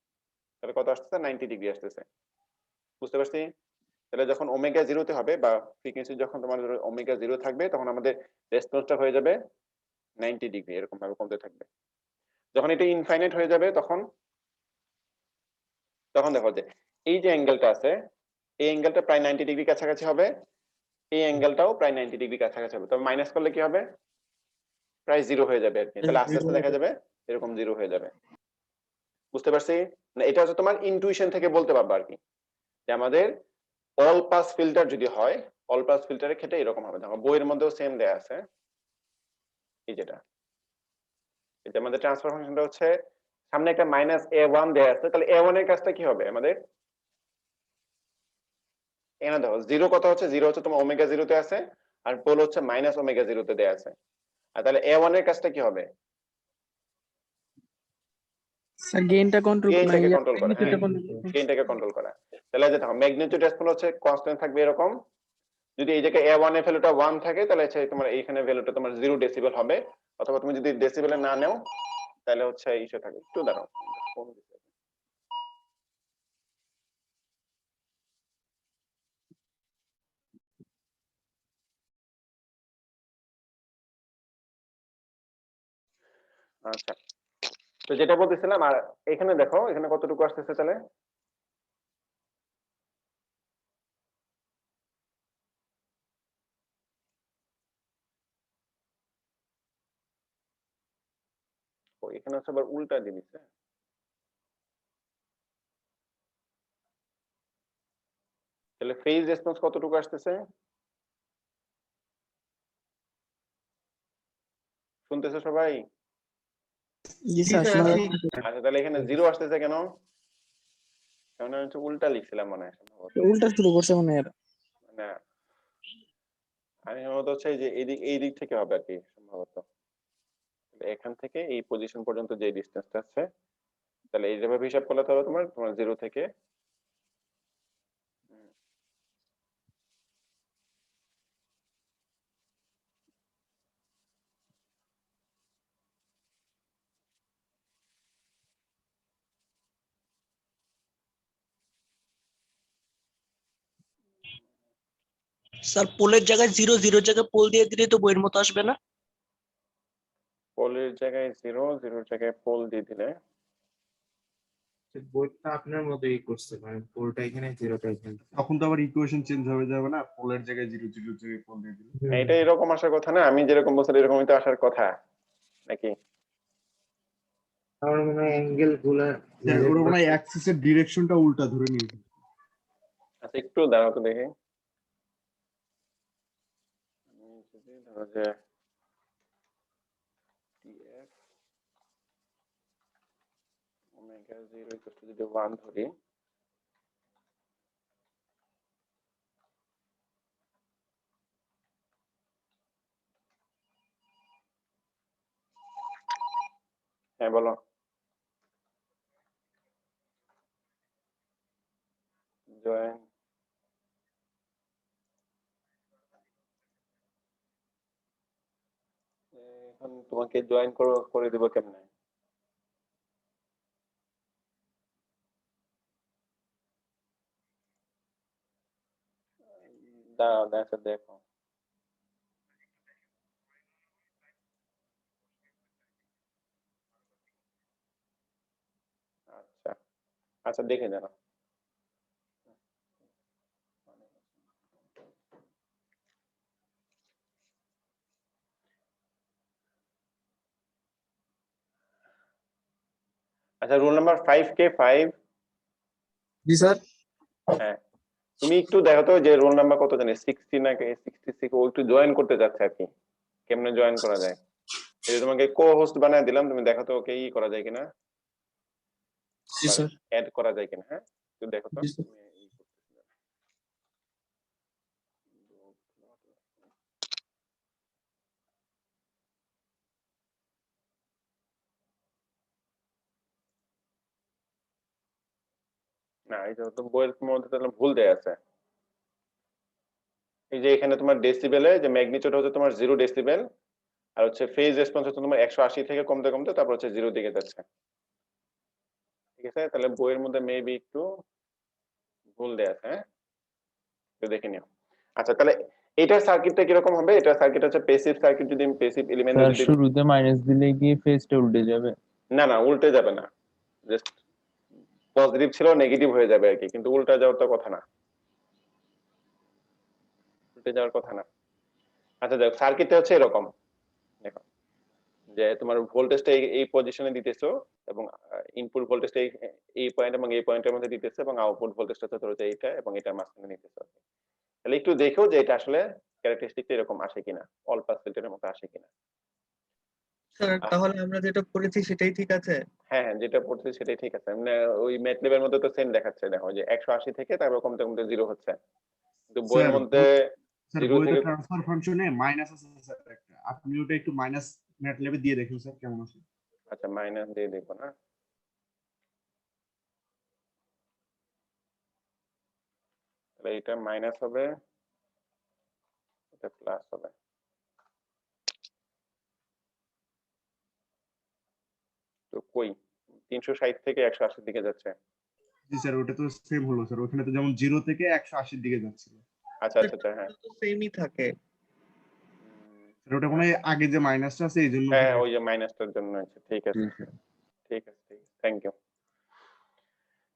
তাহলে কত আসতেছে? 90 ডিগ্রি আসতেছে। বুঝতে পারছি? তাহলে যখন ওমেগা 0 তে হবে বা ফ্রিকোয়েন্সি যখন তোমার ওমেগা 0 থাকবে তখন আমাদের রেসপন্সটা হয়ে যাবে 90 ডিগ্রি, এরকম ভাবে কমতে থাকবে। যখন এটা ইনফাইনাইট হয়ে যাবে তখন দেখো যে এই যে অ্যাঙ্গেলটা আছে, এই অ্যাঙ্গেলটা প্রায় 90 ডিগ্রি কাছাকাছি হবে, এই অ্যাঙ্গেলটাও প্রায় 90 ডিগ্রি কাছাকাছি হবে। তবে মাইনাস করলে কি হবে? প্রায় 0 হয়ে যাবে আর কি। তাহলে আস্তে আস্তে দেখা যাবে এরকম 0 হয়ে যাবে। বুঝতে পারছি? না এটা হচ্ছে তোমার ইনটুইশন থেকে বলতে পারবা আর কি, যে আমাদের অল পাস ফিল্টার যদি হয়, অল পাস ফিল্টারের ক্ষেত্রে এরকম হবে। দেখো বইয়ের মধ্যেও সেম দেয়া আছে, এই যেটা এটা আমাদের ট্রান্সফার ফাংশনটা হচ্ছে সামনে একটা মাইনাস a1 দেয়া আছে, তাহলে a1 এর কাজটা কি হবে আমাদের? এখানে দেখো 0 কত হচ্ছে? 0 হচ্ছে তোমার ওমেগা 0 তে আছে, আর পোল হচ্ছে মাইনাস ওমেগা 0 তে দেয়া আছে। আর তাহলে a1 এর কাজটা কি হবে? স্যার গেইনটা কন্ট্রোল গেইনটাকে কন্ট্রোল করা, হ্যাঁ, কন্ট্রোল। গেইনটাকে কন্ট্রোল করা। তাহলে যে দেখো ম্যাগনিটিউড রেসপন্স হচ্ছে কনস্ট্যান্ট থাকবে এরকম। যদি এই জায়গায় a1 এর ভ্যালুটা 1 থাকে তাহলে হচ্ছে তোমার এইখানে ভ্যালুটা তোমার 0 ডেসিবেল হবে, অথবা তুমি যদি ডেসিবেলে না নাও তাহলে হচ্ছে ইসে থাকে। একটু দাঁড়াও, আচ্ছা। তো যেটা বলতেছিলাম, আর এখানে দেখো এখানে কতটুকু আসতেছে তাহলে? ও এখানে হচ্ছে আবার উল্টা জিনিস, হ্যাঁ। তাহলে ফেজ রেসপন্স কতটুকু আসতেছে? শুনতেছো সবাই? জি স্যার, স্যার, শোনা আসি। যাচ্ছে। আচ্ছা তাহলে এখানে 0 আসতেছে কেন? কারণ আমি হচ্ছে উল্টা লিখছিলাম মনে হয় সম্ভবত। উল্টা শুরু করছে মনে হয় এরা। না, আমি সম্ভবত হচ্ছে এই যে এই দিক থেকে হবে আর কি সম্ভবত। এখান থেকে এই পজিশন পর্যন্ত যে ডিসটেন্সটা আছে, তাহলে এই যেভাবে হিসাব করলে হবে তোমার 0 থেকে স্যার পোলের জায়গায় 0 0 জায়গায় পোল দিয়ে দিলে তো বইয়ের মতো আসবে না? পোলের জায়গায় 0 0 জায়গায় পোল দিয়ে দিলে বইটা আপনার মতোই করছে, মানে পোলটা এখানে জিরোটা এখানে। তখন তো আবার ইকুয়েশন চেঞ্জ হয়ে যাবে না, পোলের জায়গায় 0 0 জায়গায় পোল দিয়ে দিলে। এটা এরকম আসার কথা না, আমি যেরকম বলছিলাম এরকমই তো আসার কথা নাকি? আমার মনে হয় অ্যাঙ্গেল গুলা হ্যাঁ, ওরা মনে হয় অ্যাক্সিসের ডিরেকশনটা উল্টা ধরে নিয়েছে। আচ্ছা একটু দাঁড়াও তো দেখি। আমি যদি ধরো যে TF ওমেগা 0 যদি 1 ধরি, হ্যাঁ বলো। জয়েন এখন তোমাকে জয়েন করে দিব কেমনে? দাঁড়াও দেখো দেখো। আচ্ছা আচ্ছা দেখে জানো। আচ্ছা রোল নাম্বার 5K5। জি স্যার। হ্যাঁ তুমি একটু দেখো তো যে রোল নাম্বার কত জানি 60 না 66, ও একটু জয়েন করতে যাচ্ছে আর কি, কেমনে জয়েন করা যায়? এই যে তোমাকে কো হোস্ট বানায় দিলাম, তুমি দেখো তো ওকে ই করা যায় কিনা, জি স্যার। অ্যাড করা যায় কিনা। হ্যাঁ একটু দেখো তো। জি স্যার। না এই যে তো বইয়ের মধ্যে তাহলে ভুল দেয়া আছে। এই যে এখানে তোমার ডেসিবেলে যে ম্যাগনিটিউড হচ্ছে তোমার 0 ডেসিবেল আর হচ্ছে ফেজ রেসপন্স হচ্ছে তোমার 180 থেকে কমতে কমতে তারপর হচ্ছে 0 দিকে যাচ্ছে। ঠিক আছে, তাহলে বইয়ের মধ্যে মেবি একটু ভুল দেয়া আছে। হ্যাঁ, একটু দেখে নিও। আচ্ছা তাহলে এটার সার্কিটটা কিরকম হবে? এটার সার্কিট হচ্ছে প্যাসিভ সার্কিট, যদি প্যাসিভ এলিমেন্ট স্যার যদি শুরুতে মাইনাস দিলে কি ফেজটা উল্টে যাবে? না না উল্টে যাবে না, জাস্ট পজিটিভ ছিল নেগেটিভ হয়ে যাবে আর কি, কিন্তু উল্টা যাওয়ার তো কথা না, উল্টে যাওয়ার কথা না। আচ্ছা দেখো সার্কিটটা হচ্ছে এরকম, দেখো যে তোমার ভোল্টেজটা এই পজিশনে দিতেছো এবং ইনপুট ভোল্টেজটা এই পয়েন্ট এবং এই পয়েন্টের মধ্যে দিতেছো এবং আউটপুট ভোল্টেজটা তো ধরো যে এইটা এবং এটার মাঝখানে নিতেছো। তাহলে একটু দেখো যে এটা আসলে ক্যারেক্টারিস্টিকটা এরকম আসে কিনা, অল পাস ফিল্টারের মতো আসে কিনা। স্যার তাহলে আমরা যেটা পড়েছি সেটাই ঠিক আছে? হ্যাঁ হ্যাঁ যেটা পড়ছে সেটাই ঠিক আছে, মানে ওই ম্যাটল্যাবের মধ্যে তো সেম দেখাচ্ছে, দেখো যে 180 থেকে তারপর কমতে কমতে 0 হচ্ছে, কিন্তু বইয়ের স্যার মধ্যে স্যার 0 বইতে থেকে ট্রান্সফার ফাংশনে মাইনাস আছে স্যার একটা, আপনি ওটা একটু মাইনাস ম্যাটল্যাবে দিয়ে দেখুন স্যার কেমন আছে। আচ্ছা মাইনাস দিয়ে দেখবো না, তাহলে এটা মাইনাস হবে, এটা প্লাস হবে। তো কই 360 থেকে 180 দিকে যাচ্ছে। জি স্যার ওটা তো সেম হলো স্যার, ওখানে তো যেমন 0 থেকে 180 দিকে যাচ্ছিল। আচ্ছা আচ্ছা আচ্ছা হ্যাঁ তো সেমই থাকে। স্যার ওটা মনে হয় আগে যে মাইনাসটা আছে এই জন্য হ্যাঁ হয়ে ওই যে মাইনাসটার জন্য আছে। ঠিক আছে ঠিক আছে ঠিক আছে, থ্যাংক ইউ।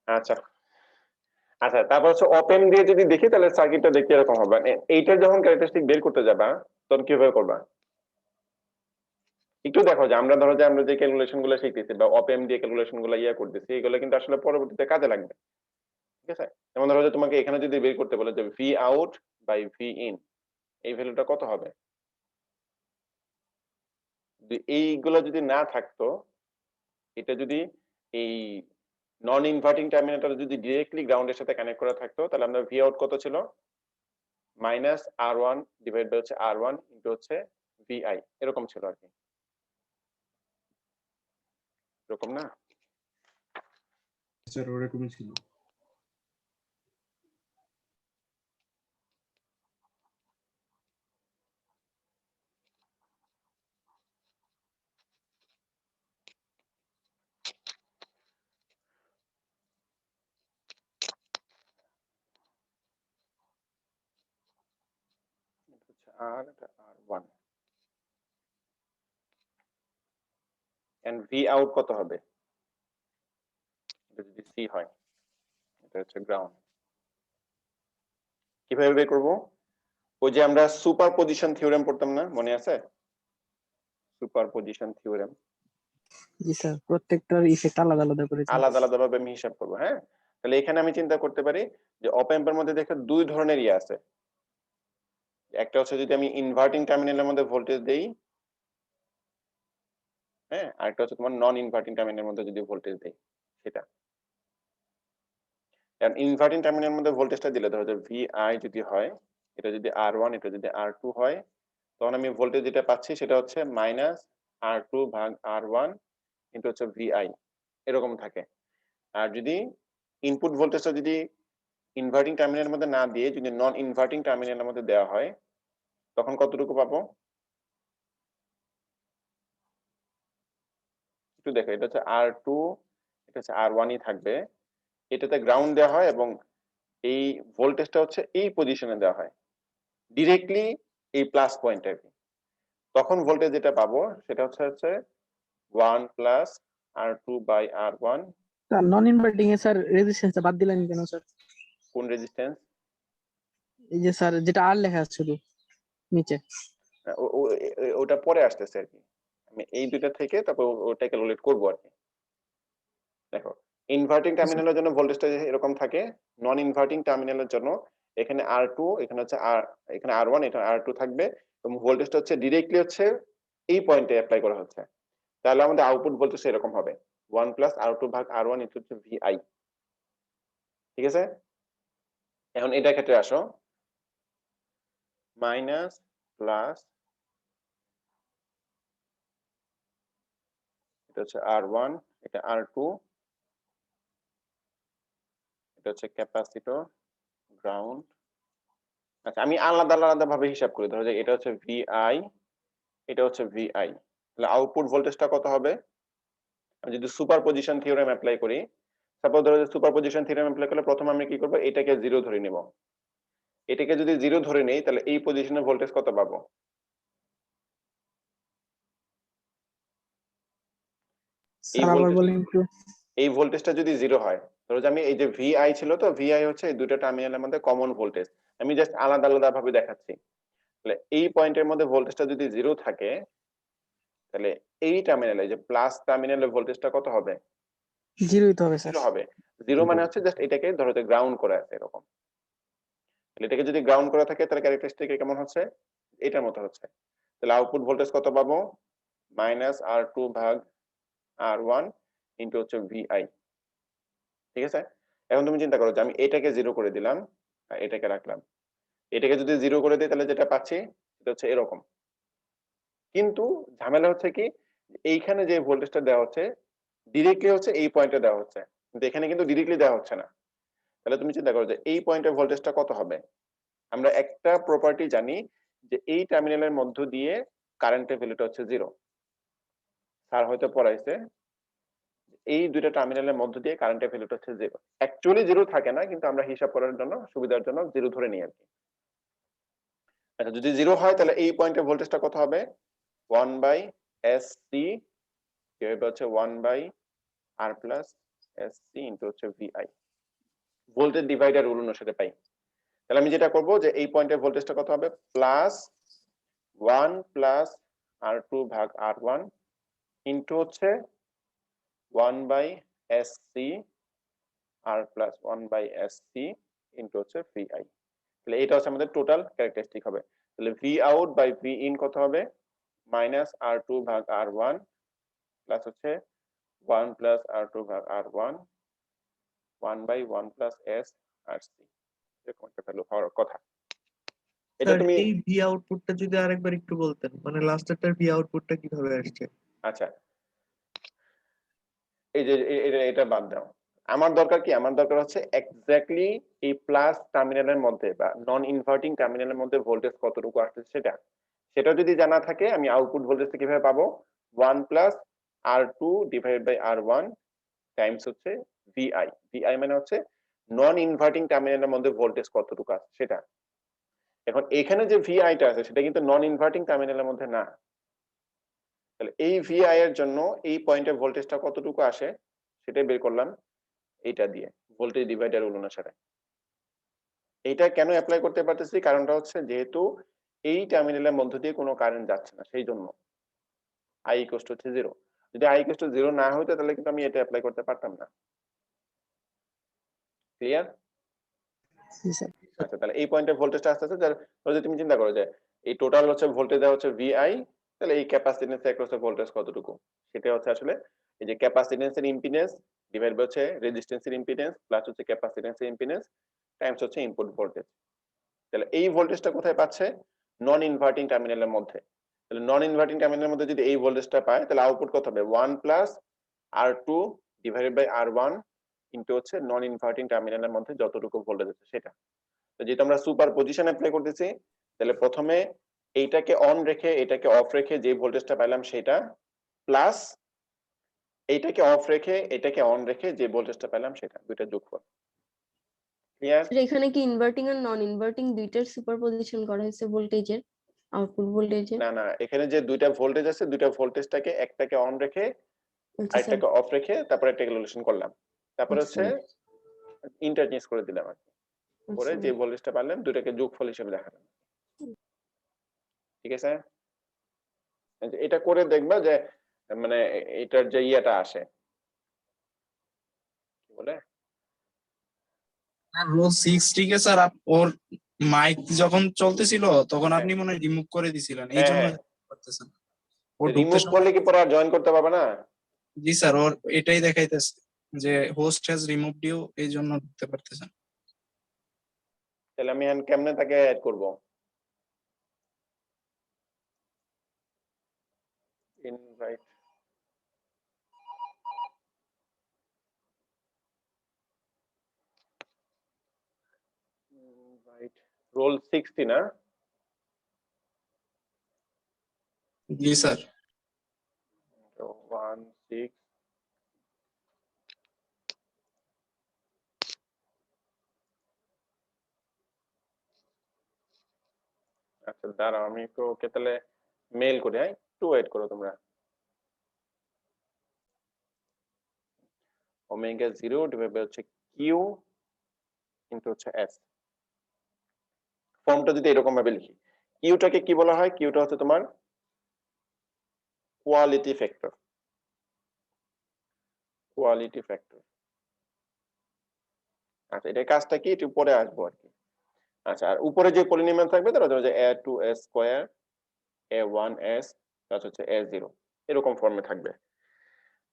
আচ্ছা আচ্ছা তারপর হচ্ছে ওপেন দিয়ে যদি দেখি তাহলে সার্কিটটা দেখতে এরকম হবে। এইটার যখন ক্যারেক্টারিস্টিক বের করতে যাবা তখন কিভাবে করবা একটু দেখো, যে আমরা ধরো যে আমরা যে ক্যালকুলেশন গুলো শিখতেছি বা অপএম দিয়ে ক্যালকুলেশন গুলো করতেছি, এগুলো কিন্তু আসলে পরবর্তীতে কাজে লাগবে। ঠিক আছে, যেমন ধরো যে তোমাকে এখানে যদি বের করতে বলে যে V out by V in, এই ভ্যালুটা কত হবে? এইগুলো যদি না থাকতো, এটা যদি এই নন ইনভার্টিং টার্মিনালটা যদি ডিরেক্টলি গ্রাউন্ডের সাথে কানেক্ট করা থাকতো, তাহলে আমরা ভি আউট কত ছিল? Minus R one divide by হচ্ছে আর ওয়ান ইন্টু হচ্ছে ভিআই, এরকম ছিল আর কি, এরকম না? স্যার ওরকমই ছিল। এটা হচ্ছে আর, এটা আর ওয়ান, এন্ড ভি আউট কত হবে? এটা যদি সি হয়, এটা হচ্ছে গ্রাউন্ড। কিভাবে বের করবো? ওই যে আমরা সুপার পজিশন থিওরেম পড়তাম না, মনে আছে? সুপার পজিশন থিওরেম জি স্যার, প্রত্যেকটার ইফেক্ট আলাদা আলাদা করেছে। আলাদা আলাদা ভাবে আমি হিসাব করবো। হ্যাঁ, তাহলে এখানে আমি চিন্তা করতে পারি যে অপ অ্যাম্পের মধ্যে দেখো দুই ধরনের ইয়ে আছে। একটা হচ্ছে যদি আমি ইনভার্টিং টার্মিনালের মধ্যে ভোল্টেজ দেই, হ্যাঁ, আরেকটা হচ্ছে তোমার নন ইনভার্টিং টার্মিনালের মধ্যে যদি ভোল্টেজ দেই সেটা। কারণ ইনভার্টিং টার্মিনালের মধ্যে ভোল্টেজটা দিলে ধরো যে ভিআই যদি হয়, এটা যদি আর ওয়ান, এটা যদি আর টু হয়, তখন আমি ভোল্টেজ যেটা পাচ্ছি সেটা হচ্ছে মাইনাস আর টু ভাগ আর ওয়ান কিন্তু হচ্ছে ভিআই, এরকম থাকে। আর যদি ইনপুট ভোল্টেজটা যদি ইনভার্টিং টার্মিনালের মধ্যে না দিয়ে যদি নন ইনভার্টিং টার্মিনালের মধ্যে দেওয়া হয়, তখন কতটুকু পাবো একটু দেখো। এটা হচ্ছে আর টু, এটা হচ্ছে আর ওয়ানই থাকবে, এটাতে গ্রাউন্ড দেওয়া হয় এবং এই ভোল্টেজটা হচ্ছে এই পজিশনে দেওয়া হয় ডিরেক্টলি এই প্লাস পয়েন্টে। তখন ভোল্টেজ যেটা পাবো সেটা হচ্ছে 1 plus R two by R one. Sir non inverting এ স্যার রেজিস্ট্যান্সটা বাদ দিলেন কেন স্যার? কোন রেজিস্ট্যান্স? এই যে স্যার যেটা আর লেখা আছে শুধু নিচে। ওটা পরে আসতেছে আর কি, আমি এই দুইটা থেকে তারপর ওটা ক্যালকুলেট করবো আর কি। দেখো ইনভার্টিং টার্মিনালের জন্য ভোল্টেজটা এরকম থাকে, নন ইনভার্টিং টার্মিনালের জন্য এখানে আর টু, এখানে হচ্ছে আর, এখানে আর ওয়ান, এটা আর টু থাকবে এবং ভোল্টেজটা হচ্ছে ডিরেক্টলি হচ্ছে এই পয়েন্টে অ্যাপ্লাই করা হচ্ছে। তাহলে আমাদের আউটপুট ভোল্টেজ এরকম হবে 1 প্লাস আর টু ভাগ আর ওয়ান ইন্টু হচ্ছে ভিআই। ঠিক আছে, এখন এটার ক্ষেত্রে আসো, মাইনাস প্লাস এটা হচ্ছে আর ওয়ান, এটা আর টু, এটা হচ্ছে ক্যাপাসিটর, গ্রাউন্ড। আচ্ছা, আমি আলাদা আলাদা ভাবে হিসাব করি। ধরো যে এটা হচ্ছে ভিআই, এটা হচ্ছে ভিআই, তাহলে আউটপুট ভোল্টেজটা কত হবে? আমি যদি সুপারপজিশন থিওরেম অ্যাপ্লাই করি, সাপোজ ধরো যে সুপারপজিশন থিওরেম অ্যাপ্লাই করলে প্রথমে আমি কি করব, এটাকে 0 ধরে নিব। এটাকে যদি 0 ধরে নেই তাহলে এই পজিশনে ভোল্টেজ কত পাবো? এই স্যার আবার ভোল্টেজ, বলেন একটু। এই ভোল্টেজটা যদি 0 হয়, ধরো যে আমি এই যে ভিআই ছিল, তো ভিআই হচ্ছে এই দুটো টার্মিনালের মধ্যে কমন ভোল্টেজ, আমি জাস্ট আলাদা আলাদা ভাবে দেখাচ্ছি। তাহলে এই পয়েন্টের মধ্যে ভোল্টেজটা যদি 0 থাকে, তাহলে এই টার্মিনালে যে প্লাস টার্মিনালে ভোল্টেজটা কত হবে? 0 হইতে হবে স্যার। 0 হবে। 0 মানে হচ্ছে জাস্ট এটাকে ধরো যে গ্রাউন্ড করে আছে এরকম। তাহলে এটাকে যদি গ্রাউন্ড করা থাকে তাহলে ক্যারেক্টারিস্টিক কেমন হচ্ছে? এটার মতো হচ্ছে। তাহলে আউটপুট ভোল্টেজ কত পাবো? -R2 ভাগ R1 ইনটু হচ্ছে VI। ঠিক আছে? এখন তুমি চিন্তা করো যে আমি এটাকে 0 করে দিলাম আর এটাকে রাখলাম। এটাকে যদি 0 করে দিই তাহলে যেটা পাচ্ছি সেটা হচ্ছে এরকম। কিন্তু ঝামেলা হচ্ছে কি, এইখানে যে ভোল্টেজটা দেওয়া হচ্ছে ডিরেক্টলি হচ্ছে এই পয়েন্টে দেওয়া হচ্ছে, কিন্তু এখানে কিন্তু ডিরেক্টলি দেওয়া হচ্ছে না। তাহলে তুমি চিন্তা করো যে এই পয়েন্টের ভোল্টেজটা কত হবে? আমরা একটা প্রপার্টি জানি যে এই টার্মিনালের মধ্য দিয়ে কারেন্টের ভ্যালুটা হচ্ছে 0। স্যার হয়তো পড়াইছে এই দুইটা টার্মিনালের মধ্য দিয়ে কারেন্টের ভ্যালুটা হচ্ছে 0। অ্যাকচুয়ালি 0 থাকে না, কিন্তু আমরা হিসাব করার জন্য সুবিধার জন্য 0 ধরে নিই আর কি। আচ্ছা, যদি 0 হয় তাহলে এই পয়েন্টের ভোল্টেজটা কত হবে? 1/SC এভাবে হচ্ছে 1/R প্লাস SC ইনটু হচ্ছে VI। ভোল্টেজ ডিভাইডার রুল অনুসারে পাই। তাহলে আমি যেটা করব যে এই পয়েন্টের ভোল্টেজটা কত হবে? প্লাস 1 প্লাস R2 ভাগ R1 ইনটু হচ্ছে 1/SC R plus 1/SC into হচ্ছে VI। তাহলে এটা হচ্ছে আমাদের টোটাল ক্যারেক্টারিস্টিক হবে। তাহলে V out by V in কত হবে? -R2 ভাগ R1 প্লাস হচ্ছে 1 প্লাস R2 ভাগ R1 1/1 প্লাস S RC, এরকম একটা ভ্যালু হওয়ার কথা। এটা স্যার তুমি এই ভি আউটপুটটা যদি আরেকবার একটু বলতেন, মানে লাস্টেরটার ভি আউটপুটটা কিভাবে আসছে? আচ্ছা, এই যে এটা বাদ দাও। আমার দরকার কি? আমার দরকার হচ্ছে এক্স্যাক্টলি এই প্লাস টার্মিনালের মধ্যে বা নন ইনভার্টিং টার্মিনালের মধ্যে ভোল্টেজ কতটুকু আসছে সেটা। সেটা যদি জানা থাকে আমি আউটপুট ভোল্টেজটা কিভাবে পাবো? 1 plus R2 divided by R1 times হচ্ছে VI। VI মানে হচ্ছে নন ইনভার্টিং টার্মিনালের মধ্যে ভোল্টেজ কতটুকু আছে সেটা। এখন এখানে যে VI টা আছে সেটা কিন্তু নন ইনভার্টিং টার্মিনালের মধ্যে না। তাহলে এই VI এর জন্য এই পয়েন্টে ভোল্টেজটা কতটুকু আসে সেটাই বের করলাম এইটা দিয়ে, ভোল্টেজ ডিভাইডার রুল অনুসারে। এইটা কেন অ্যাপ্লাই করতে পারতেছি? কারণটা হচ্ছে যেহেতু এই টার্মিনালের মধ্য দিয়ে কোনো কারেন্ট যাচ্ছে না, সেই জন্য I ইকুয়াল টু হচ্ছে 0। যদি I ইকুয়াল টু 0 না হইতো তাহলে কিন্তু আমি এটা অ্যাপ্লাই করতে পারতাম না। ক্লিয়ার? জি স্যার। আচ্ছা, তাহলে এই পয়েন্টে ভোল্টেজটা আসতেছে, যদি তুমি চিন্তা করো যে এই টোটাল হচ্ছে ভোল্টেজ দেওয়া হচ্ছে VI, তাহলে এই ক্যাপাসিট্যান্স অ্যাক্রস ভোল্টেজ কতটুকু সেটা হচ্ছে আসলে এই যে ক্যাপাসিট্যান্সের ইম্পিডেন্স ডিভাইড বাই হচ্ছে রেজিস্ট্যান্সের ইম্পিডেন্স প্লাস হচ্ছে ক্যাপাসিট্যান্সের ইম্পিডেন্স টাইমস হচ্ছে ইনপুট ভোল্টেজ। তাহলে এই ভোল্টেজটা কোথায় পাচ্ছে? নন ইনভার্টিং টার্মিনালের মধ্যে। তাহলে নন ইনভার্টিং টার্মিনালের মধ্যে যদি এই ভোল্টেজটা পায় তাহলে আউটপুট কত হবে? 1 plus R2 divided by R1 into হচ্ছে নন ইনভার্টিং টার্মিনালের মধ্যে যতটুকু ভোল্টেজ আছে সেটা। তো যেহেতু আমরা সুপার পজিশন অ্যাপ্লাই করতেছি, তাহলে প্রথমে এইটাকে অন রেখে এটাকে অফ রেখে যে ভোল্টেজটা পেলাম সেটা, প্লাস এইটাকে অফ রেখে এটাকে অন রেখে যে ভোল্টেজটা পেলাম সেটা, দুইটা যোগফল। ক্লিয়ার? স্যার এখানে কি ইনভার্টিং আর নন ইনভার্টিং দুইটার সুপারপজিশন করা হয়েছে ভোল্টেজের, আউটপুট ভোল্টেজের? না, এখানে যে দুইটা ভোল্টেজ আছে দুইটা ভোল্টেজটাকে একটাকে অন রেখে আচ্ছা স্যার। আরেকটাকে অফ রেখে তারপরে একটা ক্যালকুলেশন করলাম, তারপরে আচ্ছা হচ্ছে ইন্টারচেঞ্জ করে দিলাম আর কি। করে আচ্ছা যে ভোল্টেজটা পেলাম দুটাকে যোগফল হিসেবে দেখালাম। ঠিক আছে? এটা করে দেখবা যে মানে এটার যে ইয়েটা আসে কি বলে রো 6 ঠিক আছে স্যার, ওর মাইক যখন চলতেছিল তখন হ্যাঁ আপনি মনে হয় রিমুভ করে দিছিলেন, এই হ্যাঁ জন্য হ্যাঁ, করতেছেন। ও ঢুকতে রিমুভ সময়, করলে কি পরে আর জয়েন করতে পারবে না? জি স্যার, ওর এটাই দেখাইতেছে যে হোস্ট হ্যাজ রিমুভড ইউ, এই জন্য ঢুকতে পারতেছেন। তাহলে আমি এখন কেমনে তাকে অ্যাড করব? ইনভাইট রোল 60 না? জি স্যার। তো 1 6 আচ্ছা দাঁড়াও আমি একটু ওকে তাহলে মেল করি, হ্যাঁ একটু ওয়েট করো তোমরা। ওমেগা 0 ডিভাইড বাই হচ্ছে কিউ ইনটু হচ্ছে এস। ফর্মটা যদি এরকম ভাবে লিখি, কিউটাকে কি বলা হয়? কিউটা হচ্ছে তোমার কোয়ালিটি ফ্যাক্টর। Quality factor. আচ্ছা এটা কাজটা কি একটু পরে আসবো আর কি। আচ্ছা আর উপরে যে পলিনোমিয়াল থাকবে তাহলে ধরো যে a2s স্কয়ার a1s প্লাস হচ্ছে a0 এরকম ফর্মে থাকবে।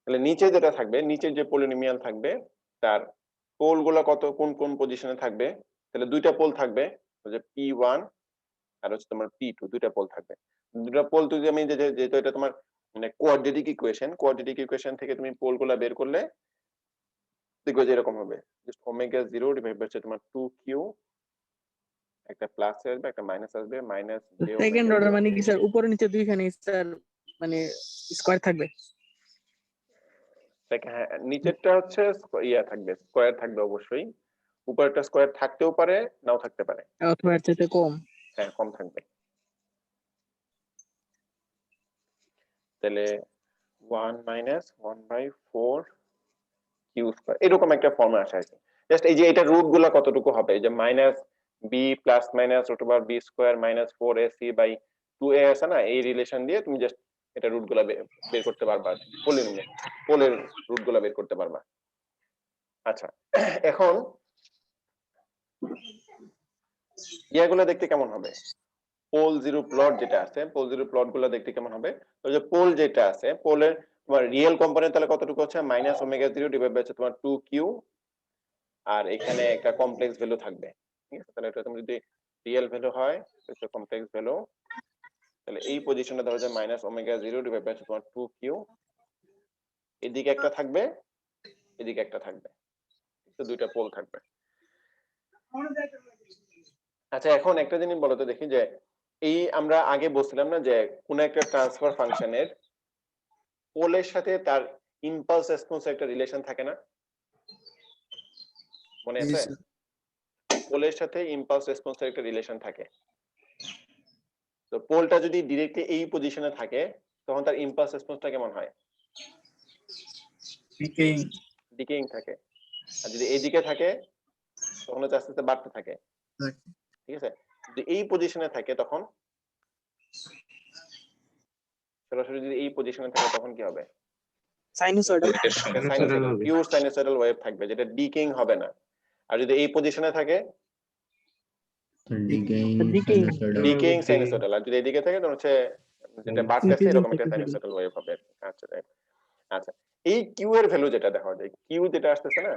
তাহলে নিচে যেটা থাকবে, নিচের যে পলিনোমিয়াল থাকবে তার পোল গুলা কত কোন কোন পজিশনে থাকবে? তাহলে দুইটা পোল থাকবে, ওই যে p1 আর হচ্ছে তোমার p2 দুইটা পোল থাকবে। দুইটা পোল যদি আমি যেহেতু এটা তোমার মানে কোয়াড্রেটিক ইকুয়েশন থেকে তুমি পোল গুলা বের করলে দেখবে যে এরকম হবে, জাস্ট ওমেগা 0 ডিভাইড বাই হচ্ছে তোমার 2q, একটা প্লাস আসবে একটা মাইনাস আসবে, minus j second omega order মানে কি স্যার উপরে নিচে দুইখানে স্যার মানে স্কয়ার থাকবে? হ্যাঁ নিচেরটা হচ্ছে ইয়া থাকবে, স্কয়ার থাকবে অবশ্যই। উপরেরটা স্কয়ার থাকতেও পারে নাও থাকতে পারে, অথবা এর চাইতে কম। হ্যাঁ কম থাকবে। তাহলে 1 মাইনাস 1/4 কিউ স্কয়ার এরকম একটা ফর্মে আসে আর কি। জাস্ট এই যে এটা রুট গুলা কতটুকু হবে, এই যে minus B plus minus root over B square minus 4ac by 2a আছে না, এই রিলেশন দিয়ে তুমি জাস্ট এটা রুট গুলা বের করতে পারবা, পোলের রুট গুলা বের করতে পারবা। আচ্ছা এখন ইয়াগুলো দেখতে কেমন হবে? পোল জিরো প্লট যেটা আছে, পোল জিরো প্লট গুলো দেখতে কেমন হবে? ওই যে পোল যেটা আছে, পোলের তোমার রিয়েল কম্পোনেন্ট তাহলে কতটুকু হচ্ছে? মাইনাস ওমেগা 0 ডিভাইড বাই তোমার 2q, আর এখানে একটা কমপ্লেক্স ভ্যালু থাকবে, ঠিক আছে? তাহলে এটা তুমি যদি রিয়েল ভ্যালু হয় এটা কমপ্লেক্স ভ্যালু, তাহলে এই পজিশনে ধরো যে মাইনাস ওমেগা 0 ডিভাইড বাই তোমার 2q, এদিকে একটা থাকবে এদিকে একটা থাকবে, তো দুইটা পোল থাকবে। আচ্ছা এখন একটা জিনিস বলো তো দেখি, যে এই আমরা আগে বলছিলাম না যে কোন একটা ট্রান্সফার ফাংশনের পোলের সাথে তার ইম্পালস রেসপন্সের একটা রিলেশন থাকে না, মনে জি আছে? স্যার। পোলের সাথে ইম্পালস রেসপন্সের একটা রিলেশন থাকে। তো পোলটা যদি ডিরেক্টলি এই পজিশনে থাকে তখন তার ইম্পালস রেসপন্সটা কেমন হয়? ডিকেইং। ডিকেইং থাকে। আর যদি এইদিকে থাকে তখন হচ্ছে আস্তে আস্তে বাড়তে থাকে, ঠিক আছে? যদি এই পজিশনে থাকে তখন, সরাসরি যদি এই পজিশনে থাকে তখন কি হবে? সাইনুসয়েডাল। সাইনোসয়েডাল, পিওর সাইনোসয়েডাল ওয়েভ থাকবে, যেটা ডিকেইং হবে না। আর যদি এই পজিশনে থাকে ডিকেইং সাইনোসয়েডাল, আর যদি এদিকে থাকে তখন হচ্ছে যেটা বাড়তেছে এরকম একটা সাইনোসয়েডাল ওয়েভ হবে। আচ্ছা আচ্ছা এই কিউ এর ভ্যালু যেটা দেখা যায়, কিউ যেটা আসতেছে না,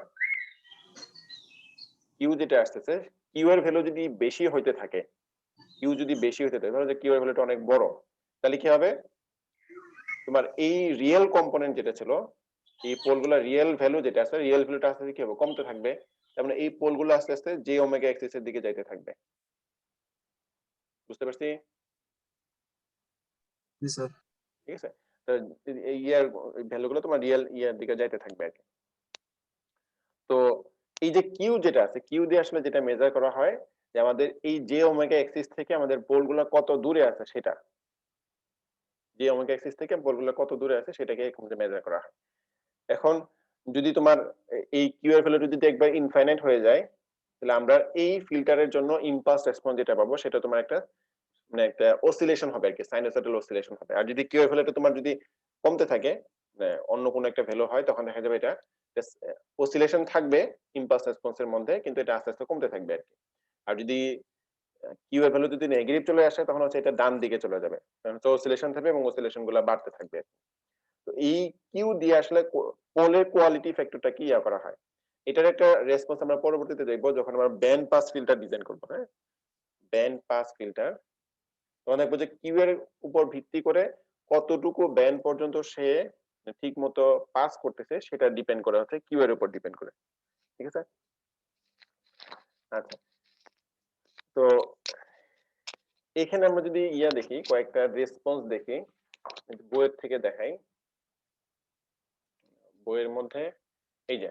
কিউ যেটা আসতেছে, কিউ এর ভ্যালু যদি বেশি হইতে থাকে, কিউ যদি বেশি হইতে থাকে, ধরো যে কিউ এর ভ্যালুটা অনেক বড়, তাহলে কি হবে? তোমার এই রিয়েল কম্পোনেন্ট যেটা ছিল, এই পোলগুলা রিয়েল ভ্যালু যেটা আছে, রিয়েল ভ্যালুটা আস্তে আস্তে কি হবে? কমতে থাকবে। তার মানে এই পোলগুলো আস্তে আস্তে জে ওমেগা এক্সিস এর দিকে যাইতে থাকবে। বুঝতে পারছি? জি স্যার। ঠিক আছে? তো এই ইয়ার ভ্যালুগুলো তোমার রিয়েল ইয়ার দিকে যাইতে থাকবে আর কি। তো এই যে কিউ যেটা আছে, কিউ দিয়ে আসলে যেটা মেজার করা হয় যে আমাদের এই জে ওমেগা এক্সিস থেকে আমাদের পোলগুলো কত দূরে আছে সেটা, জে ওমেগা এক্সিস থেকে পোলগুলো কত দূরে আছে সেটাকে মেজার করা হয়। এখন যদি তোমার এই কিউ এর ভ্যালু যদি একবার ইনফাইনাইট হয়ে যায়, তাহলে আমরা এই ফিল্টারের জন্য ইম্পালস রেসপন্স যেটা পাবো সেটা তোমার একটা মানে একটা অসিলেশন হবে আর কি, সাইনোসয়েডাল অসিলেশন হবে। আর যদি কিউ এর ভ্যালুটা তোমার যদি কমতে থাকে, অন্য কোনো একটা ভ্যালু হয়, তখন দেখা যাবে এটা অসিলেশন থাকবে ইম্পালস রেসপন্সের মধ্যে, কিন্তু এটা আস্তে আস্তে কমতে থাকবে আর কি। আর যদি কিউ এর ভ্যালু যদি নেগেটিভ চলে আসে তখন হচ্ছে এটা ডান দিকে চলে যাবে, কারণ হচ্ছে অসিলেশন থাকবে এবং অসিলেশন গুলো বাড়তে থাকবে। তো এই কিউ দিয়ে আসলে পোলের কোয়ালিটি ফ্যাক্টরটা কি ইয়া করা হয়, এটার একটা রেসপন্স আমরা পরবর্তীতে দেখবো যখন আমরা ব্যান্ড পাস ফিল্টার ডিজাইন করবো। হ্যাঁ, ব্যান্ড পাস ফিল্টার, তখন দেখবো যে কিউ এর উপর ভিত্তি করে কতটুকু ব্যান্ড পর্যন্ত সে ঠিক মতো পাস করতেছে সেটা ডিপেন্ড করে হচ্ছে কিউ এর উপর ডিপেন্ড করে। ঠিক আছে? আচ্ছা তো এখানে আমরা যদি ইয়া দেখি, কয়েকটা রেসপন্স দেখি, বইয়ের থেকে দেখাই। বইয়ের মধ্যে এই যে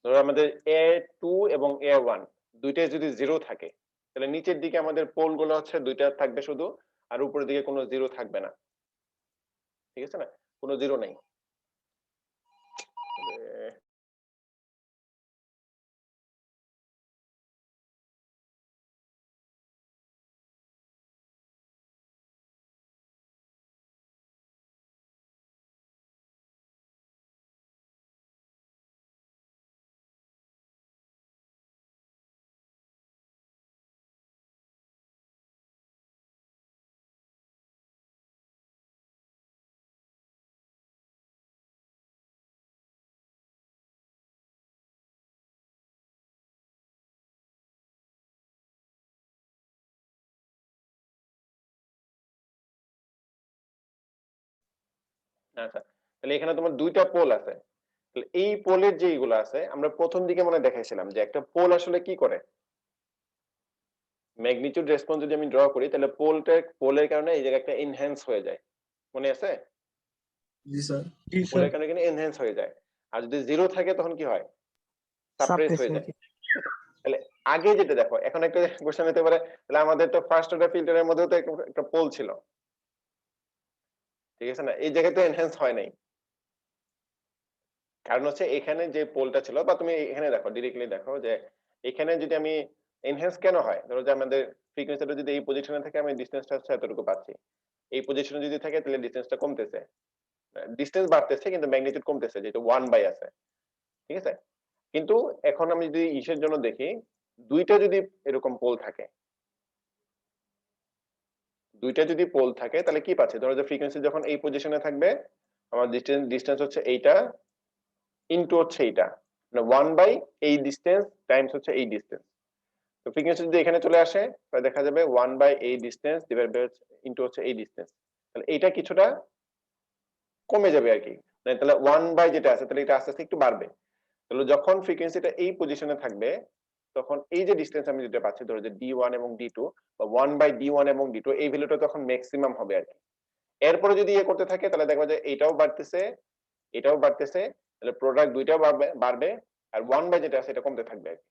ধরো আমাদের A2 এবং A1 দুইটাই যদি 0 থাকে, তাহলে নিচের দিকে আমাদের পোল গুলো হচ্ছে দুইটা থাকবে শুধু, আর উপরের দিকে কোনো 0 থাকবে না। ঠিক আছে না, কোনো 0 নেই। আচ্ছা, তাহলে এখানে তোমার দুইটা পোল আছে। তাহলে এই পোলের যে এইগুলো আছে, আমরা প্রথম দিকে মনে দেখাইছিলাম যে একটা পোল আসলে কি করে, ম্যাগনিটিউড রেসপন্স যদি আমি ড্র করি, তাহলে পোলের কারণে এই জায়গায় একটা এনহ্যান্স হয়ে যায়, মনে আছে? জি স্যার। পোলের কারণে কিন্তু এনহ্যান্স হয়ে যায়। আর যদি 0 থাকে তখন কি হয়, সাপ্রেস হয়ে যায়। তাহলে আগে যেটা দেখো, এখন একটা কোশ্চেন হতে পারে, তাহলে আমাদের তো ফার্স্ট অর্ডার ফিল্টারের মধ্যেও তো একটা পোল ছিল, ঠিক আছে না, এই জায়গায় তো এনহ্যান্স হয় নাই। কারণ হচ্ছে এখানে যে পোলটা ছিল, বা তুমি এখানে দেখো, ডিরেক্টলি দেখো যে এখানে যদি আমি এনহ্যান্স কেন হয়, ধরো যে আমাদের ফ্রিকোয়েন্সিটা যদি এই পজিশনে থাকে, আমি ডিসটেন্সটা হচ্ছে এতটুকু পাচ্ছি। এই পজিশনে যদি থাকে তাহলে ডিসটেন্সটা কমতেছে, ডিসটেন্স বাড়তেছে কিন্তু ম্যাগনিটিউড কমতেছে, যেটা 1/, আছে, ঠিক আছে। কিন্তু এখন আমি যদি ইসের জন্য দেখি, দুইটা যদি এরকম পোল থাকে, তাহলে কি পাচ্ছে, ধরো যে ফ্রিকোয়েন্সি যখন এই পজিশনে থাকবে, আমার ডিসটেন্স হচ্ছে এইটা ইনটু হচ্ছে এইটা, মানে 1/, এই ডিসটেন্স টাইমস হচ্ছে এই ডিসটেন্স। তো ফ্রিকোয়েন্সি যদি এখানে চলে আসে, তাহলে দেখা যাবে 1/, এই ডিসটেন্স ডিভাইড বাই ইনটু হচ্ছে এই ডিসটেন্স। তাহলে এটা কিছুটা কমে যাবে আর কি, মানে তাহলে 1/, যেটা আছে তাহলে এটা আস্তে আস্তে একটু বাড়বে। তাহলে যখন ফ্রিকোয়েন্সিটা এই পজিশনে থাকবে, তখন এই যে ডিসটেন্স আমি যেটা পাচ্ছি, ধরো যে D1 এবং D2, বা 1/D1 এবং D2, এই ভ্যালুটা তখন ম্যাক্সিমাম হবে আর কি। এরপরে যদি ইয়ে করতে থাকে, তাহলে দেখবা যে এটাও বাড়তেছে, এটাও বাড়তেছে, তাহলে প্রোডাক্ট দুইটাও বাড়বে, আর 1/, যেটা আছে এটা কমতে থাকবে আর কি।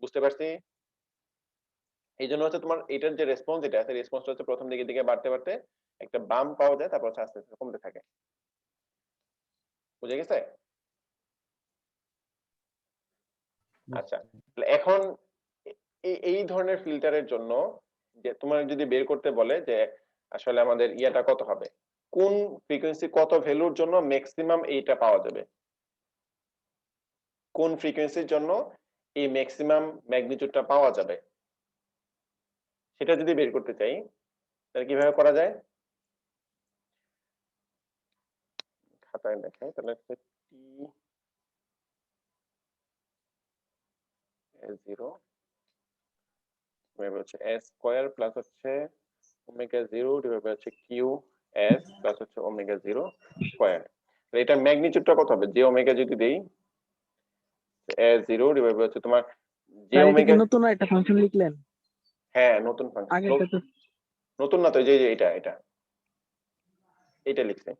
বুঝতে পারছি? এই জন্য হচ্ছে তোমার এটার যে রেসপন্স, এটা আছে, রেসপন্সটা হচ্ছে প্রথম দিকে দিকে বাড়তে বাড়তে একটা বাম্প পাওয়া যায়, তারপর আস্তে আস্তে কমতে থাকে। বুঝে গেছে? আচ্ছা, তাহলে এখন এই ধরনের ফিল্টারের জন্য যে তোমার যদি বের করতে বলে যে আসলে আমাদের ইয়াটা কত হবে, কোন ফ্রিকোয়েন্সি কত ভ্যালুর জন্য ম্যাক্সিমাম এইটা পাওয়া যাবে, কোন ফ্রিকোয়েন্সির জন্য এই ম্যাক্সিমাম ম্যাগনিটিউডটা পাওয়া যাবে, সেটা যদি বের করতে চাই, তাহলে কিভাবে করা যায়? খাতায় দেখাই, তাহলে হচ্ছে T0 হচ্ছে s স্কয়ার প্লাস হচ্ছে ওমেগা 0 ডিভাইড বাই হচ্ছে QS প্লাস হচ্ছে ওমেগা 0 স্কয়ার। তাহলে এটার ম্যাগনিটিউডটা কত হবে, যে ওমেগা যদি দেই, S0 ডিভাইড বাই হচ্ছে তোমার যে স্যার এটা কি ওমেগা। নতুন একটা ফাংশন লিখলেন? হ্যাঁ, নতুন ফাংশন। আগেরটা তো নতুন না তো, এই যে এটা এটা এটা লিখছি,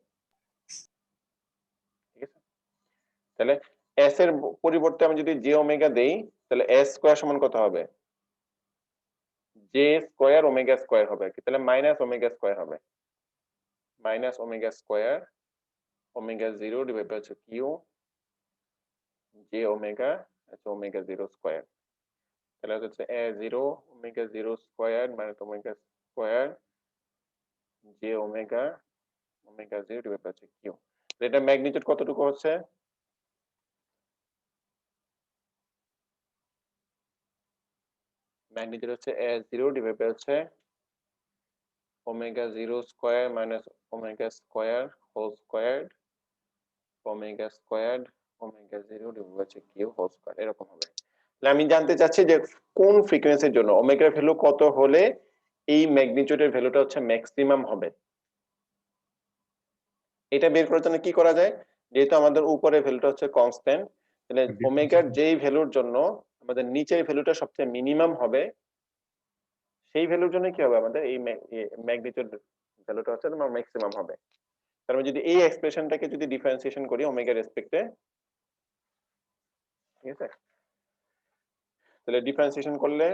ঠিক আছে। তাহলে s এর পরিবর্তে আমি যদি j ওমেগা দেই, তাহলে s স্কয়ার সমান কত হবে, j স্কয়ার ওমেগা স্কয়ার হবে আর কি। তাহলে মাইনাস ওমেগা স্কয়ার হবে, minus omega square omega 0 divide by হচ্ছে q j ওমেগা হচ্ছে ওমেগা 0 স্কয়ার। তাহলে হচ্ছে a0 omega 0 square minus omega square j omega omega 0 divide by হচ্ছে q। এটা ম্যাগনিটিউড কতটুকু হচ্ছে, ম্যাগনিটিউড হচ্ছে a0 ডিভাইড বাই হচ্ছে omega 0 square minus omega square whole squared omega squared omega 0 divide by হচ্ছে q whole square, এরকম হবে। তাহলে আমি জানতে চাচ্ছি যে কোন ফ্রিকোয়েন্সির জন্য ওমেগার ভ্যালু কত হলে এই ম্যাগনিটিউডের ভ্যালুটা হচ্ছে ম্যাক্সিমাম হবে। এটা বের করার জন্য কি করা যায়, যেহেতু আমাদের উপরে ভ্যালুটা হচ্ছে কনস্ট্যান্ট, তাহলে ওমেগার যেই ভ্যালুর জন্য আমাদের নিচের ভ্যালুটা সবচেয়ে মিনিমাম হবে, সেই ভ্যালুর জন্য কি হবে আমাদের এই ম্যাগনিটিউড ভ্যালুটা হচ্ছে তোমার ম্যাক্সিমাম হবে। তার মানে যদি এই এক্সপ্রেশনটাকে যদি ডিফারেন্সিয়েশন করি ওমেগা রেসপেক্টে, ঠিক আছে, তাহলে ডিফারেন্সিয়েশন করলে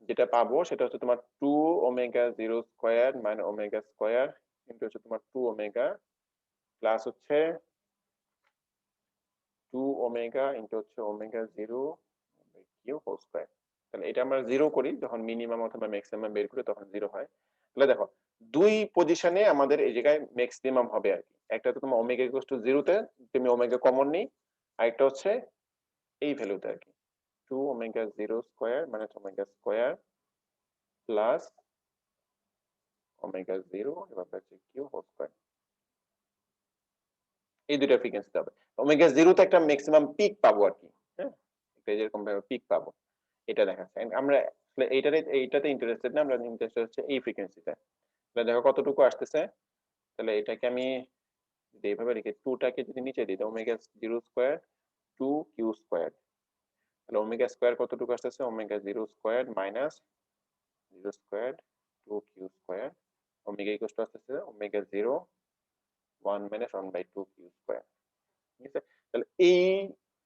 যেটা পাবো সেটা হচ্ছে তোমার 2 ওমেগা 0 স্কয়ার মানে ওমেগা স্কয়ার ইনটু হচ্ছে তোমার 2 ওমেগা প্লাস হচ্ছে 2 ওমেগা ইনটু হচ্ছে ওমেগা 0 কিউ হোল স্কয়ার। তাহলে এটা আমরা 0 করি যখন মিনিমাম অথবা ম্যাক্সিমাম বের করি তখন 0 হয়। তাহলে দেখো দুই পজিশনে আমাদের এই জায়গায় ম্যাক্সিমাম হবে আর কি। একটা তো তোমার ওমেগা ইকুয়ালস টু 0 তে তুমি ওমেগা কমন নেই, আর একটা হচ্ছে এই ভ্যালুতে আর কি 2 ওমেগা 0 স্কয়ার মানে ওমেগা স্কয়ার প্লাস ওমেগা 0 এবার হচ্ছে কিউ হোল স্কয়ার। এই দুইটা ফ্রিকোয়েন্সি হবে। ওমেগা 0 তে একটা ম্যাক্সিমাম পিক পাবো আর কি, হ্যাঁ, একটা এরকম ভাবে পিক পাবো, এটা দেখাচ্ছে। আমরা এইটাতে ইন্টারেস্টেড না, আমরা ইন্টারেস্টেড হচ্ছে এই ফ্রিকোয়েন্সিতে। তাহলে দেখো কতটুকু আসতেছে। তাহলে এটাকে আমি যদি এইভাবে লিখি 2 টাকে যদি নিচে দিই ওমেগা 0 স্কয়ার 2 কিউ স্কয়ার, তাহলে ওমেগা স্কয়ার কতটুকু আসতেছে omega 0 square minus 0 square 2 Q square, omega equals to আসতেছে ওমেগা 0 1 মাইনাস 1/2 কিউ স্কয়ার। ঠিক আছে, তাহলে এই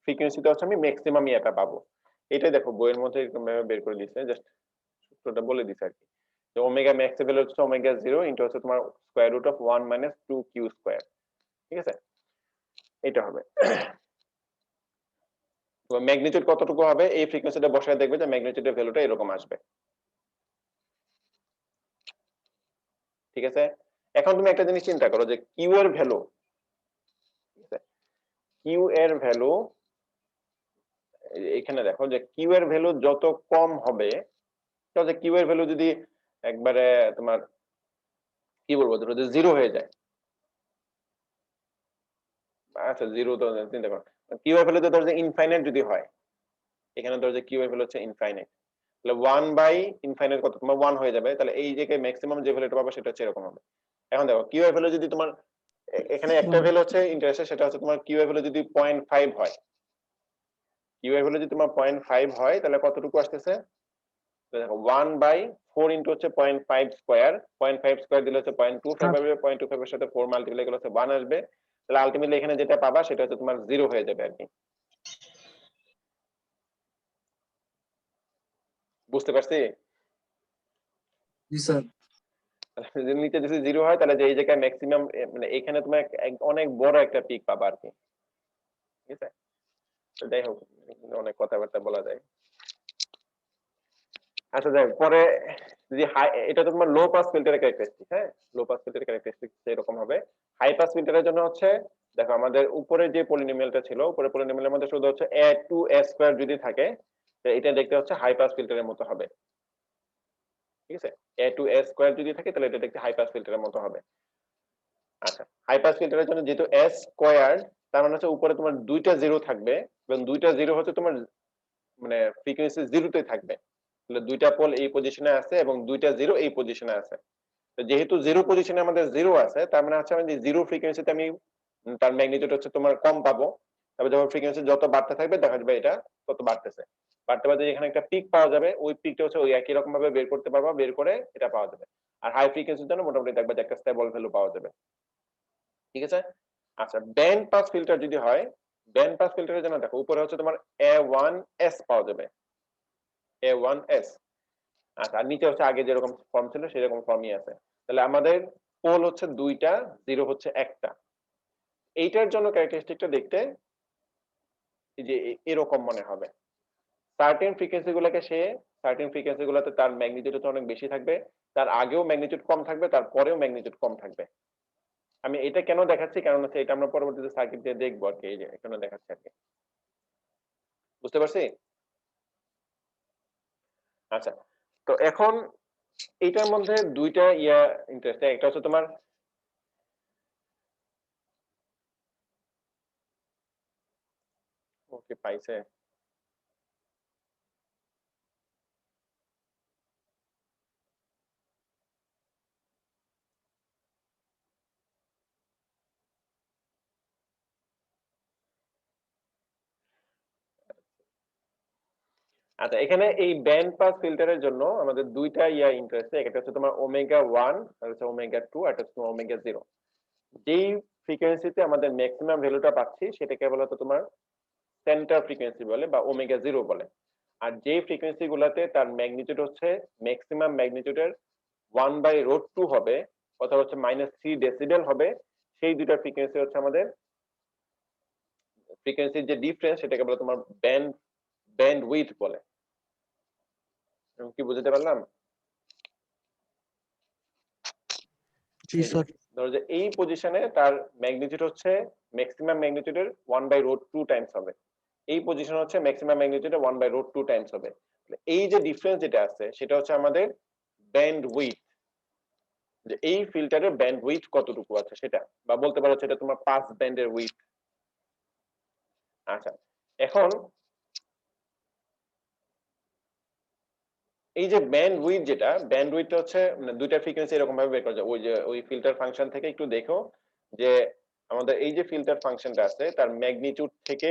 ফ্রিকোয়েন্সিটা হচ্ছে আমি ম্যাক্সিমাম এটা পাবো। এটাই দেখো বইয়ের মধ্যে এরকম ভাবে বের করে দিয়েছে, জাস্ট সূত্রটা বলে দিছে আর কি। যে ওমেগা ম্যাক্স এর ভ্যালু হচ্ছে ওমেগা 0 ইনটু হচ্ছে তোমার square root of 1 minus 2 Q square. ঠিক আছে, এটা হবে। তো ম্যাগনিটিউড কতটুকু হবে এই ফ্রিকোয়েন্সিটা বসায় দেখবে যে ম্যাগনিটিউডের ভ্যালুটা এরকম আসবে। ঠিক আছে, এখন তুমি একটা জিনিস চিন্তা করো যে কিউ এর ভ্যালু, ঠিক আছে, কিউ এর ভ্যালু এখানে দেখো যে কিউ এর ভ্যালু যত কম হবে, তাহলে কিউ এর ভ্যালু যদি একবারে তোমার কি বলবো ধরো যে 0 হয়ে যায়, আচ্ছা 0 তো চিন্তা করো, কিউ এর ভ্যালু ধরো যে ইনফাইনাইট যদি হয়, এখানে ধরো যে কিউ এর ভ্যালু হচ্ছে ইনফাইনাইট, তাহলে 1 বাই ইনফাইনাইট কত তোমার 1 হয়ে যাবে, তাহলে এই জায়গায় ম্যাক্সিমাম যে ভ্যালুটা পাবে সেটা হচ্ছে এরকম হবে। এখন দেখো কিউ এর ভ্যালু যদি তোমার এখানে একটা ভ্যালু হচ্ছে ইন্টারেস্টেড, সেটা হচ্ছে তোমার কিউ এর ভ্যালু যদি 0.5 হয়, কিউ এর ভ্যালু যদি তোমার 0.5 হয় তাহলে কতটুকু আসতেছে, দেখো 1/4 ইনটু হচ্ছে 0.5 স্কয়ার, 0.5 স্কয়ার দিলে হচ্ছে 0.25 আসবে, 0.25 এর সাথে 4 মাল্টিপ্লাই করলে হচ্ছে 1 আসবে, তাহলে আলটিমেটলি এখানে যেটা পাবা সেটা হচ্ছে তোমার 0 হয়ে যাবে আর কি। বুঝতে পারছি? জি স্যার। যদি নিচে যদি 0 হয় তাহলে যে এই জায়গায় ম্যাক্সিমাম মানে এখানে তোমার অনেক বড় একটা পিক পাবা আর কি। ঠিক আছে, তো যাই হোক অনেক কথাবার্তা বলা যায়। আচ্ছা যাই হোক, পরে যদি এটা তো তোমার লো পাস ফিল্টারের ক্যারেক্টারিস্টিক, হ্যাঁ, লো পাস ফিল্টারের ক্যারেক্টারিস্টিক এরকম হবে। হাই পাস ফিল্টারের জন্য হচ্ছে দেখো আমাদের উপরে যে পলিনোমিয়ালটা ছিল, উপরে পলিনোমিয়ালের মধ্যে শুধু হচ্ছে a2a² যদি থাকে, তো এটা দেখতে হচ্ছে হাই পাস ফিল্টারের মতো হবে। ঠিক আছে, a2a² যদি থাকে তাহলে এটা দেখতে হাই পাস ফিল্টারের মতো হবে। আচ্ছা, হাই পাস ফিল্টারের জন্য যেহেতু a স্কয়ার, তার মানে হচ্ছে উপরে তোমার দুইটা জিরো থাকবে এবং দুইটা জিরো হচ্ছে তোমার মানে ফ্রিকোয়েন্সি জিরোতে থাকবে, তাহলে দুইটা পোল এই পজিশনে আছে এবং দুইটা জিরো এই পজিশনে আছে। তো যেহেতু জিরো পজিশনে আমাদের জিরো আছে, তার মানে হচ্ছে আমি জিরো ফ্রিকোয়েন্সিতে আমি তার ম্যাগনিটিউড হচ্ছে তোমার কম পাবো। তবে যখন ফ্রিকোয়েন্সি যত বাড়তে থাকবে দেখা যাবে এটা তত বাড়তেছে, বাড়তে বাড়তে এখানে একটা পিক পাওয়া যাবে, ওই পিকটা হচ্ছে ওই একই রকম ভাবে বের করতে পারবা, বের করে এটা পাওয়া যাবে। আর হাই ফ্রিকোয়েন্সির জন্য মোটামুটি দেখবে যে একটা স্টেবল ভ্যালু পাওয়া যাবে। ঠিক আছে, আচ্ছা ব্যান্ড পাস ফিল্টার যদি হয়, ব্যান্ড পাস ফিল্টারের জন্য দেখো উপরে হচ্ছে তোমার A1S পাওয়া যাবে, A1S। আচ্ছা, আর নিচে হচ্ছে আগে যেরকম ফর্ম ছিল সেরকম ফর্মই আছে। তাহলে আমাদের পোল হচ্ছে দুইটা, জিরো হচ্ছে একটা। এইটার জন্য ক্যারেক্টারিস্টিকটা দেখতে এই যে এরকম মনে হবে। সার্টেন ফ্রিকোয়েন্সি গুলোকে সে সার্টেন ফ্রিকোয়েন্সি গুলোতে তার ম্যাগনিটিউড হচ্ছে অনেক বেশি থাকবে, তার আগেও ম্যাগনিটিউড কম থাকবে, তার পরেও ম্যাগনিটিউড কম থাকবে। আমি এটা কেন দেখাচ্ছি কারণ হচ্ছে এটা আমরা পরবর্তীতে সার্কিট দিয়ে দেখবো আর কি, এই যে এখানে দেখাচ্ছি আর কি। বুঝতে পারছি? আচ্ছা, তো এখন এইটার মধ্যে দুইটা ইন্টারেস্টিং, একটা হচ্ছে তোমার ওকে পাইছে। আচ্ছা, এখানে এই ব্যান্ড পাস ফিল্টারের জন্য আমাদের দুইটা ইন্টারেস্টে, একটা হচ্ছে তোমার ওমেগা 1 আর হচ্ছে ওমেগা 2 আর একটা হচ্ছে ওমেগা 0। যেই ফ্রিকোয়েন্সিতে আমাদের ম্যাক্সিমাম ভ্যালুটা পাচ্ছি সেটাকে বলা হতো তোমার সেন্টার ফ্রিকোয়েন্সি বলে বা ওমেগা 0 বলে। আর যেই ফ্রিকোয়েন্সি গুলাতে তার ম্যাগনিটিউড হচ্ছে ম্যাক্সিমাম ম্যাগনিটিউডের 1/√2 হবে অথবা হচ্ছে -3 ডেসিবেল হবে, সেই দুইটা ফ্রিকোয়েন্সি হচ্ছে আমাদের ফ্রিকোয়েন্সির যে ডিফারেন্স সেটাকে বলে তোমার ব্যান্ড উইডথ বলে। আমি কি বুঝতে পারলাম? জি স্যার। ধরো যে এই পজিশনে তার ম্যাগনিটিউড হচ্ছে ম্যাক্সিমাম ম্যাগনিটিউডের 1/√2 টাইমস হবে, এই পজিশন হচ্ছে ম্যাক্সিমাম ম্যাগনিটিউডের 1/√2 টাইমস হবে। এই যে ডিফারেন্স যেটা আছে সেটা হচ্ছে আমাদের ব্যান্ড উইডথ, যে এই ফিল্টারের ব্যান্ড উইডথ কতটুকু আছে সেটা, বা বলতে পারো সেটা তোমার পাস ব্যান্ডের উইডথ। আচ্ছা, এখন এই যে ব্যান্ড উইডথ, যেটা ব্যান্ড উইডথ হচ্ছে দুইটা ফ্রিকোয়েন্সি এরকম ভাবে বের করা যায়। ওই যে ওই ফিল্টার ফাংশন থেকে একটু দেখো যে আমাদের এই যে ফিল্টার ফাংশনটা আছে তার ম্যাগনিটিউড থেকে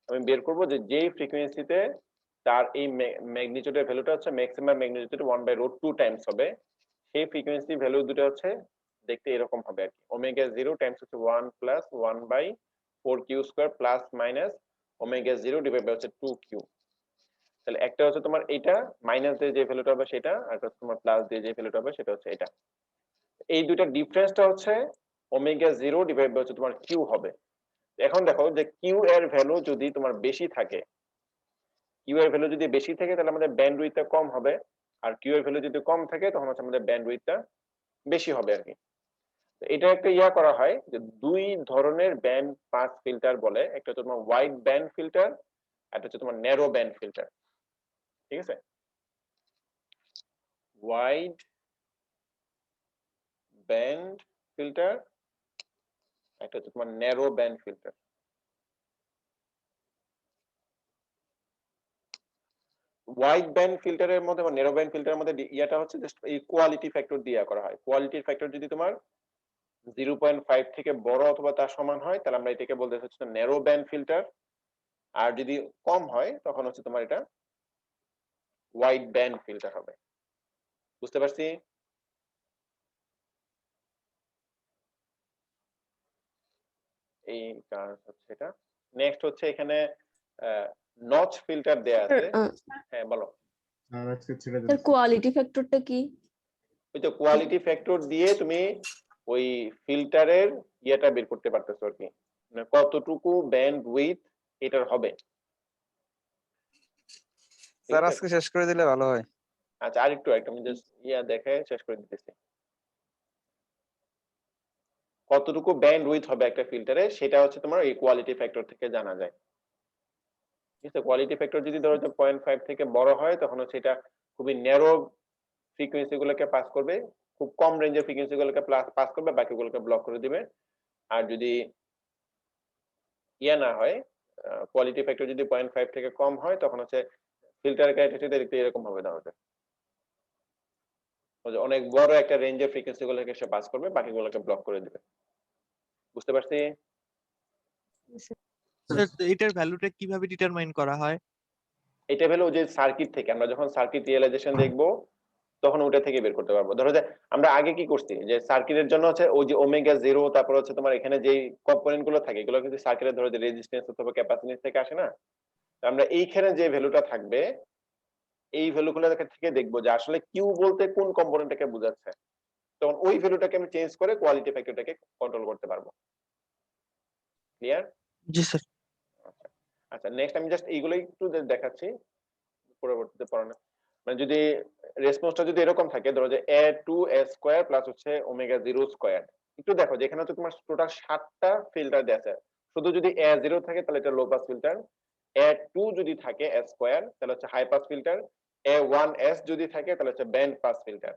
আমি বের করব যে যেই ফ্রিকোয়েন্সিতে তার এই ম্যাগনিটিউডের ভ্যালুটা হচ্ছে ম্যাক্সিমাম ম্যাগনিটিউড 1/√2 টাইমস হবে, সেই ফ্রিকোয়েন্সি ভ্যালু দুটো হচ্ছে দেখতে এরকম হবে আর কি। ওমেগা 0 টাইমস হচ্ছে 1 plus 1/4q² plus minus omega 0 divide by হচ্ছে 2q। তাহলে একটা হচ্ছে তোমার এইটা মাইনাস দিয়ে যে ভ্যালুটা হবে সেটা, আর একটা হচ্ছে তোমার প্লাস দিয়ে যে ভ্যালুটা হবে সেটা হচ্ছে এটা। এই দুইটা ডিফারেন্সটা হচ্ছে ওমেগা 0 ডিভাইড বাই হচ্ছে তোমার কিউ হবে। এখন দেখো যে কিউ এর ভ্যালু যদি তোমার বেশি থাকে, কিউ এর ভ্যালু যদি বেশি থাকে তাহলে আমাদের ব্যান্ডউইডথটা কম হবে, আর কিউ এর ভ্যালু যদি কম থাকে তখন হচ্ছে আমাদের ব্যান্ডউইডথটা বেশি হবে আর কি। এটা একটা করা হয় যে দুই ধরনের ব্যান্ড পাস ফিল্টার বলে, একটা হচ্ছে তোমার ওয়াইড ব্যান্ড ফিল্টার, একটা হচ্ছে তোমার ন্যারো ব্যান্ড ফিল্টার। ঠিক আছে, ওয়াইড ব্যান্ড ফিল্টার, একটা হচ্ছে তোমার narrow band filter. Wide band ফিল্টারের মধ্যে বা ন্যারো ব্যান্ড ফিল্টারের মধ্যে ইয়াটা হচ্ছে জাস্ট এই কোয়ালিটি ফ্যাক্টর দিয়ে করা হয়। কোয়ালিটির ফ্যাক্টর যদি তোমার 0.5 থেকে বড় অথবা তার সমান হয় তাহলে আমরা এটাকে বলতে হচ্ছে ন্যারো ব্যান্ড ফিল্টার, আর যদি কম হয় তখন হচ্ছে তোমার এটা ওয়াইড ব্যান্ড ফিল্টার হবে। বুঝতে পারছি? এই কারণ হচ্ছে এটা। নেক্সট হচ্ছে এখানে নচ ফিল্টার দেয়া আছে। হ্যাঁ বলো। আর আজকে ছেড়ে স্যার দিন। কোয়ালিটি ফ্যাক্টরটা কি? ওই তো কোয়ালিটি ফ্যাক্টর দিয়ে তুমি ওই ফিল্টারের ইয়েটা বের করতে পারতেছো আর কি, মানে কতটুকু ব্যান্ড উইডথ এটার হবে। স্যার আজকে শেষ করে দিলে ভালো হয়। আচ্ছা, আরেকটু আমি জাস্ট দেখে শেষ করে দিতেছি। কতটুকু ব্যান্ড উইডথ হবে একটা ফিল্টারে সেটা হচ্ছে তোমার এই কোয়ালিটি ফ্যাক্টর থেকে জানা যায়। ঠিক আছে, কোয়ালিটি ফ্যাক্টর যদি ধরো যে 0.5 থেকে বড় হয় তখন হচ্ছে এটা খুবই ন্যারো ফ্রিকোয়েন্সি গুলোকে পাস করবে, খুব কম রেঞ্জের ফ্রিকোয়েন্সি গুলোকে পাস করবে, বাকিগুলোকে ব্লক করে দিবে। আর যদি না হয়, কোয়ালিটি ফ্যাক্টর যদি 0.5 থেকে কম হয় তখন হচ্ছে ফিল্টার ক্যারেক্টারিস্টিক দেখতে এরকম হবে দাঁড়াবে, অনেক বড় একটা রেঞ্জের ফ্রিকোয়েন্সি গুলোকে সে পাস করবে, বাকিগুলোকে ব্লক করে দিবে। বুঝতে পারছি? স্যার এটার ভ্যালুটা কিভাবে ডিটারমাইন করা হয়? এটা হলো যে সার্কিট থেকে, আমরা যখন সার্কিট রিয়েলাইজেশন দেখবো তখন ওটা থেকে বের করতে পারবো। ধরো যে আমরা আগে কি করছি যে সার্কিটের জন্য হচ্ছে ওই যে ওমেগা 0, তারপর হচ্ছে তোমার এখানে যে কম্পোনেন্ট গুলো থাকে এগুলো কিন্তু সার্কিটের ধরো যে রেজিস্ট্যান্স অথবা ক্যাপাসিট্যান্স থেকে আসে না। আমরা এইখানে যে ভ্যালুটা থাকবে এই ভ্যালুগুলো থেকে দেখবো যে আসলে কিউ বলতে কোন কম্পোনেন্টটাকে বোঝাচ্ছে, তখন ওই ভ্যালুটাকে আমি চেঞ্জ করে কোয়ালিটি ফ্যাক্টরটাকে কন্ট্রোল করতে পারবো। ক্লিয়ার? জি স্যার। আচ্ছা, নেক্সট আমি জাস্ট এইগুলোই একটু দেখাচ্ছি, পরবর্তীতে পড়ানো। মানে যদি রেসপন্সটা যদি এরকম থাকে ধরো যে a2a² প্লাস হচ্ছে ওমেগা 0², একটু দেখো যে এখানে হচ্ছে তোমার টোটাল 7টা ফিল্টার দেয়া আছে। শুধু যদি a0 থাকে তাহলে এটা লো পাস ফিল্টার, a2 যদি থাকে a² তাহলে হচ্ছে হাই পাস ফিল্টার, a1s যদি থাকে তাহলে হচ্ছে ব্যান্ড পাস ফিল্টার।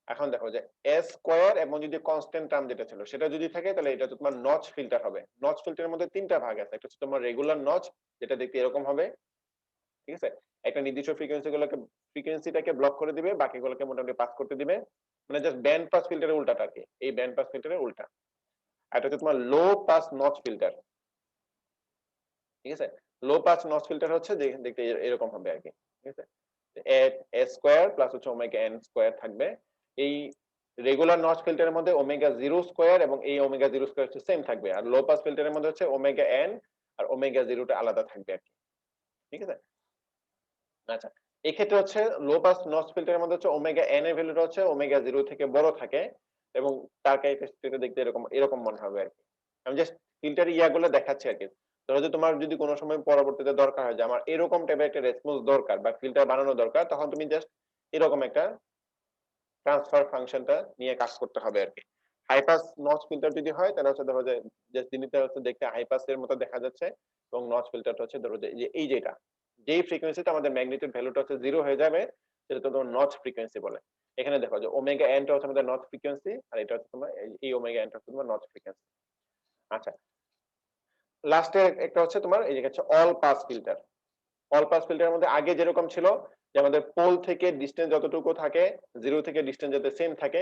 এখন দেখো যে a² এবং যদি কনস্ট্যান্ট টার্ম যেটা ছিল সেটা যদি থাকে তাহলে এটা তো তোমার নচ ফিল্টার হবে। নচ ফিল্টারের মধ্যে 3টা ভাগ আছে, একটা হচ্ছে তোমার রেগুলার নচ যেটা দেখতে এরকম হবে, ঠিক আছে, একটা নির্দিষ্ট ফ্রিকোয়েন্সিটাকে ব্লক করে দিবে, বাকিগুলোকে মোটামুটি পাস করতে দিবে, মানে জাস্ট ব্যান্ড পাস ফিল্টারের উল্টাটা আর কি, এই ব্যান্ড পাস ফিল্টারের উল্টা। আর এটা হচ্ছে তোমার লো পাস নচ ফিল্টার। ঠিক আছে, লো পাস নচ ফিল্টার হচ্ছে যে দেখতে এরকম হবে আর কি। ঠিক আছে, a স্কয়ার প্লাস হচ্ছে ওমেগা n স্কয়ার থাকবে। এই রেগুলার নচ ফিল্টারের মধ্যে ওমেগা 0 স্কয়ার এবং এই ওমেগা 0 স্কয়ার হচ্ছে সেম থাকবে, আর লো পাস ফিল্টারের মধ্যে হচ্ছে ওমেগা n আর ওমেগা 0 টা আলাদা থাকবে আর কি। ঠিক আছে, আচ্ছা এই ক্ষেত্রে হচ্ছে লো পাস নচ ফিল্টারের মধ্যে হচ্ছে ওমেগা n এর ভ্যালুটা হচ্ছে ওমেগা 0 থেকে বড় থাকে এবং তার ক্যারেক্টারিস্টিকটা দেখতে এরকম এরকম মনে হবে আর কি। আমি জাস্ট ফিল্টার ইয়াগুলো দেখাচ্ছি আর কি। ধরো যে তোমার যদি কোনো সময় পরবর্তীতে দরকার হয় যে আমার এরকম টাইপের একটা রেসপন্স দরকার বা ফিল্টার বানানো দরকার, তখন তুমি জাস্ট এরকম একটা ট্রান্সফার ফাংশনটা নিয়ে কাজ করতে হবে আর কি। হাই পাস নচ ফিল্টার যদি হয় তাহলে হচ্ছে ধরো যে জিনিসটা হচ্ছে দেখতে হাই পাসের মতো দেখা যাচ্ছে এবং নচ ফিল্টারটা হচ্ছে ধরো যে এই যেটা যেই ফ্রিকোয়েন্সিতে আমাদের ম্যাগনিটিউড ভ্যালুটা হচ্ছে 0 হয়ে যাবে সেটা তো তোমার নচ ফ্রিকোয়েন্সি বলে। এখানে দেখো যে ওমেগা n টা হচ্ছে আমাদের নচ ফ্রিকোয়েন্সি আর এটা হচ্ছে তোমার এই ওমেগা n টা হচ্ছে তোমার নচ ফ্রিকোয়েন্সি। আচ্ছা লাস্টে একটা হচ্ছে তোমার এই যে হচ্ছে all pass filter. All pass ফিল্টারের মধ্যে আগে যেরকম ছিল যে আমাদের পোল থেকে ডিসটেন্স যতটুকু থাকে 0 থেকে ডিসটেন্স যাতে সেম থাকে,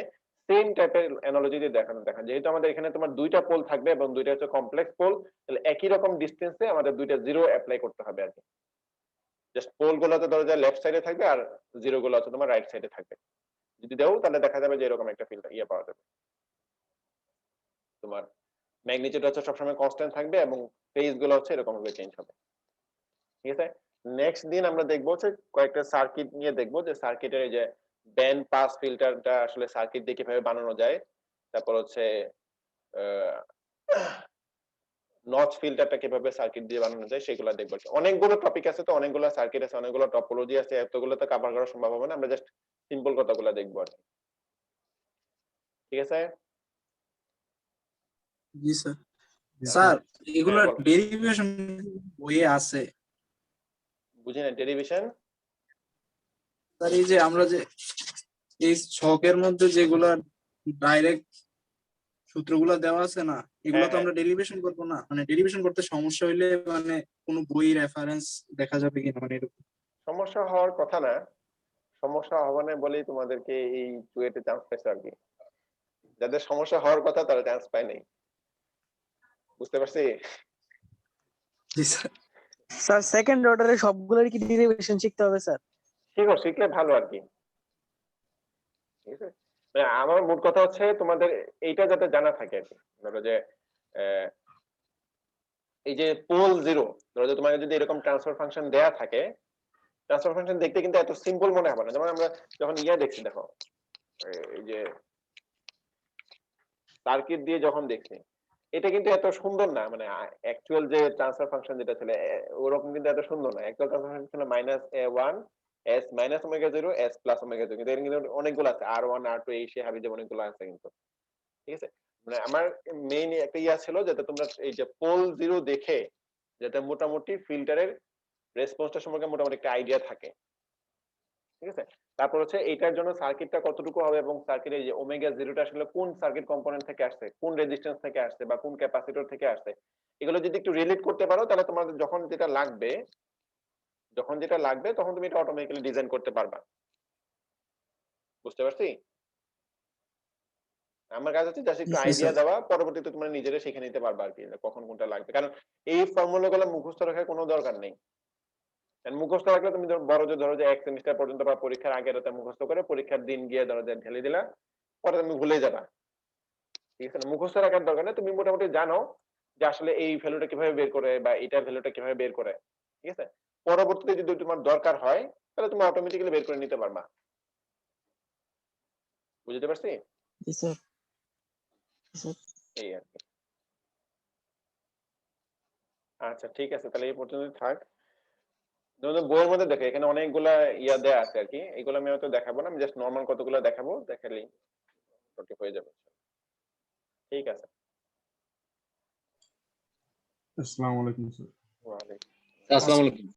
সেম টাইপের অ্যানালজি দিয়ে দেখা যেহেতু আমাদের এখানে তোমার দুইটা পোল থাকবে এবং দুইটা হচ্ছে কমপ্লেক্স পোল, তাহলে একই রকম ডিসটেন্সে আমাদের দুইটা 0 অ্যাপ্লাই করতে হবে আর কি। জাস্ট পোল গুলোতে ধরো যে লেফট সাইডে থাকবে আর 0 গুলো হচ্ছে তোমার রাইট সাইডে থাকবে। যদি দাও তাহলে দেখা যাবে যে এরকম একটা ফিল্টার পাওয়া যাবে। তোমার ম্যাগনিটিউড হচ্ছে সবসময় কনস্ট্যান্ট থাকবে এবং ফেজ গুলো হচ্ছে এরকম ভাবে চেঞ্জ হবে। ঠিক আছে, নেক্সট দিন আমরা দেখবো হচ্ছে কয়েকটা সার্কিট নিয়ে দেখবো যে সার্কিটের এই যে ব্যান্ড পাস ফিল্টারটা আসলে সার্কিট দিয়ে কিভাবে বানানো যায়, তারপর হচ্ছে নচ ফিল্টারটা কিভাবে সার্কিট দিয়ে বানানো যায় সেগুলো দেখবো। অনেকগুলো টপিক আছে, তো অনেকগুলো সার্কিট আছে, অনেকগুলো টপোলজি আছে, এতগুলো তো কভার করা সম্ভব হবে না, আমরা জাস্ট সিম্পল কথাগুলো দেখবো আর কি। ঠিক আছে জি স্যার। স্যার এগুলো হ্যাঁ, বলো। ডেরিভেশন বইয়ে আছে বুঝি না ডেরিভেশন। স্যার, এই যে আমরা যে এই ছকের মধ্যে যেগুলা ডাইরেক্ট সূত্রগুলো দেওয়া আছে না, এগুলো তো হ্যাঁ, আমরা ডেরিভেশন করবো না, মানে ডেরিভেশন করতে সমস্যা হইলে মানে কোনো বই রেফারেন্স দেখা যাবে কিনা, মানে এরকম। সমস্যা হওয়ার কথা না, সমস্যা হবে না বলেই তোমাদেরকে এই চুয়েটে চান্স পেয়েছে আর কি। যাদের সমস্যা হওয়ার কথা তারা চান্স পায় নাই, বুঝতে পারছি। জি স্যার। স্যার সেকেন্ড অর্ডারে সবগুলোর কি ডেরিভেশন শিখতে হবে স্যার? শিখলে ভালো আর কি। ঠিক আছে, মানে আমার মোট কথা হচ্ছে তোমাদের এইটা যাতে জানা থাকে আর কি। ধরো যে এই যে পোল 0, ধরো যে তোমাকে যদি এরকম ট্রান্সফার ফাংশন দেয়া থাকে, ট্রান্সফার ফাংশন দেখতে কিন্তু এত সিম্পল মনে হবে না। যেমন আমরা যখন দেখছি দেখো এই যে সার্কিট দিয়ে যখন দেখছি, এটা কিন্তু এত সুন্দর না, মানে অ্যাকচুয়াল যে ট্রান্সফার ফাংশন যেটা ছিল ওরকম কিন্তু এত সুন্দর না। অ্যাকচুয়াল ট্রান্সফার ফাংশন ছিল -a1 s - omega 0 s + omega 0, কিন্তু এর কিন্তু অনেকগুলো আছে, r1 r2 এই সে হাবি যে অনেকগুলো আছে কিন্তু। ঠিক আছে, মানে আমার মেইন একটা ছিল যাতে তোমরা এই যে পোল 0 দেখে যাতে মোটামুটি ফিল্টারের রেসপন্সটা সম্পর্কে মোটামুটি একটা আইডিয়া থাকে। ঠিক আছে, তারপর হচ্ছে এটার জন্য সার্কিটটা কতটুকু হবে এবং সার্কিটের যে ওমেগা 0 টা আসলে কোন সার্কিট কম্পোনেন্ট থেকে আসছে, কোন রেজিস্ট্যান্স থেকে আসছে বা কোন ক্যাপাসিটর থেকে আসছে, এগুলো যদি একটু রিলেট করতে পারো তাহলে তোমাদের যখন যেটা লাগবে তখন তুমি এটা অটোমেটিক্যালি ডিজাইন করতে পারবা। বুঝতে পারছি? আমার কাজ হচ্ছে জাস্ট একটু জি আইডিয়া স্যার। দেওয়া, পরবর্তীতে তোমরা নিজেরা শিখে নিতে পারবা আর কি কখন কোনটা লাগবে। কারণ এই ফর্মুলাগুলো মুখস্থ রাখার কোনো দরকার নেই। মুখস্থ রাখলে তুমি ধরো যে 1 সেমিস্টার পর্যন্ত বা পরীক্ষার আগের রাতে মুখস্থ করে পরীক্ষার দিন গিয়ে ধরো যে ঢেলে দিলা, পরে তুমি ভুলে যাবা। ঠিক আছে, মুখস্থ রাখার দরকার নেই, তুমি মোটামুটি জানো যে আসলে এই ভ্যালুটা কিভাবে বের করে বা এটার ভ্যালুটা কিভাবে বের করে। ঠিক আছে, পরবর্তীতে যদি তোমার দরকার হয় তাহলে তুমি অটোমেটিক্যালি বের করে নিতে পারবা। বুঝতে পারছি? জি স্যার। এই আর কি। আচ্ছা ঠিক আছে, তাহলে এই পর্যন্ত থাক। বইয়ের মধ্যে দেখো এখানে অনেকগুলা দেয়া আছে আর কি, এগুলো আমি হয়তো দেখাবো না, আমি জাস্ট নরমাল কতগুলো দেখাবো, দেখালেই হয়ে যাবে। ঠিক আছে। আসসালামু আলাইকুম স্যার। ওয়ালাইকুম আসসালামু আলাইকুম।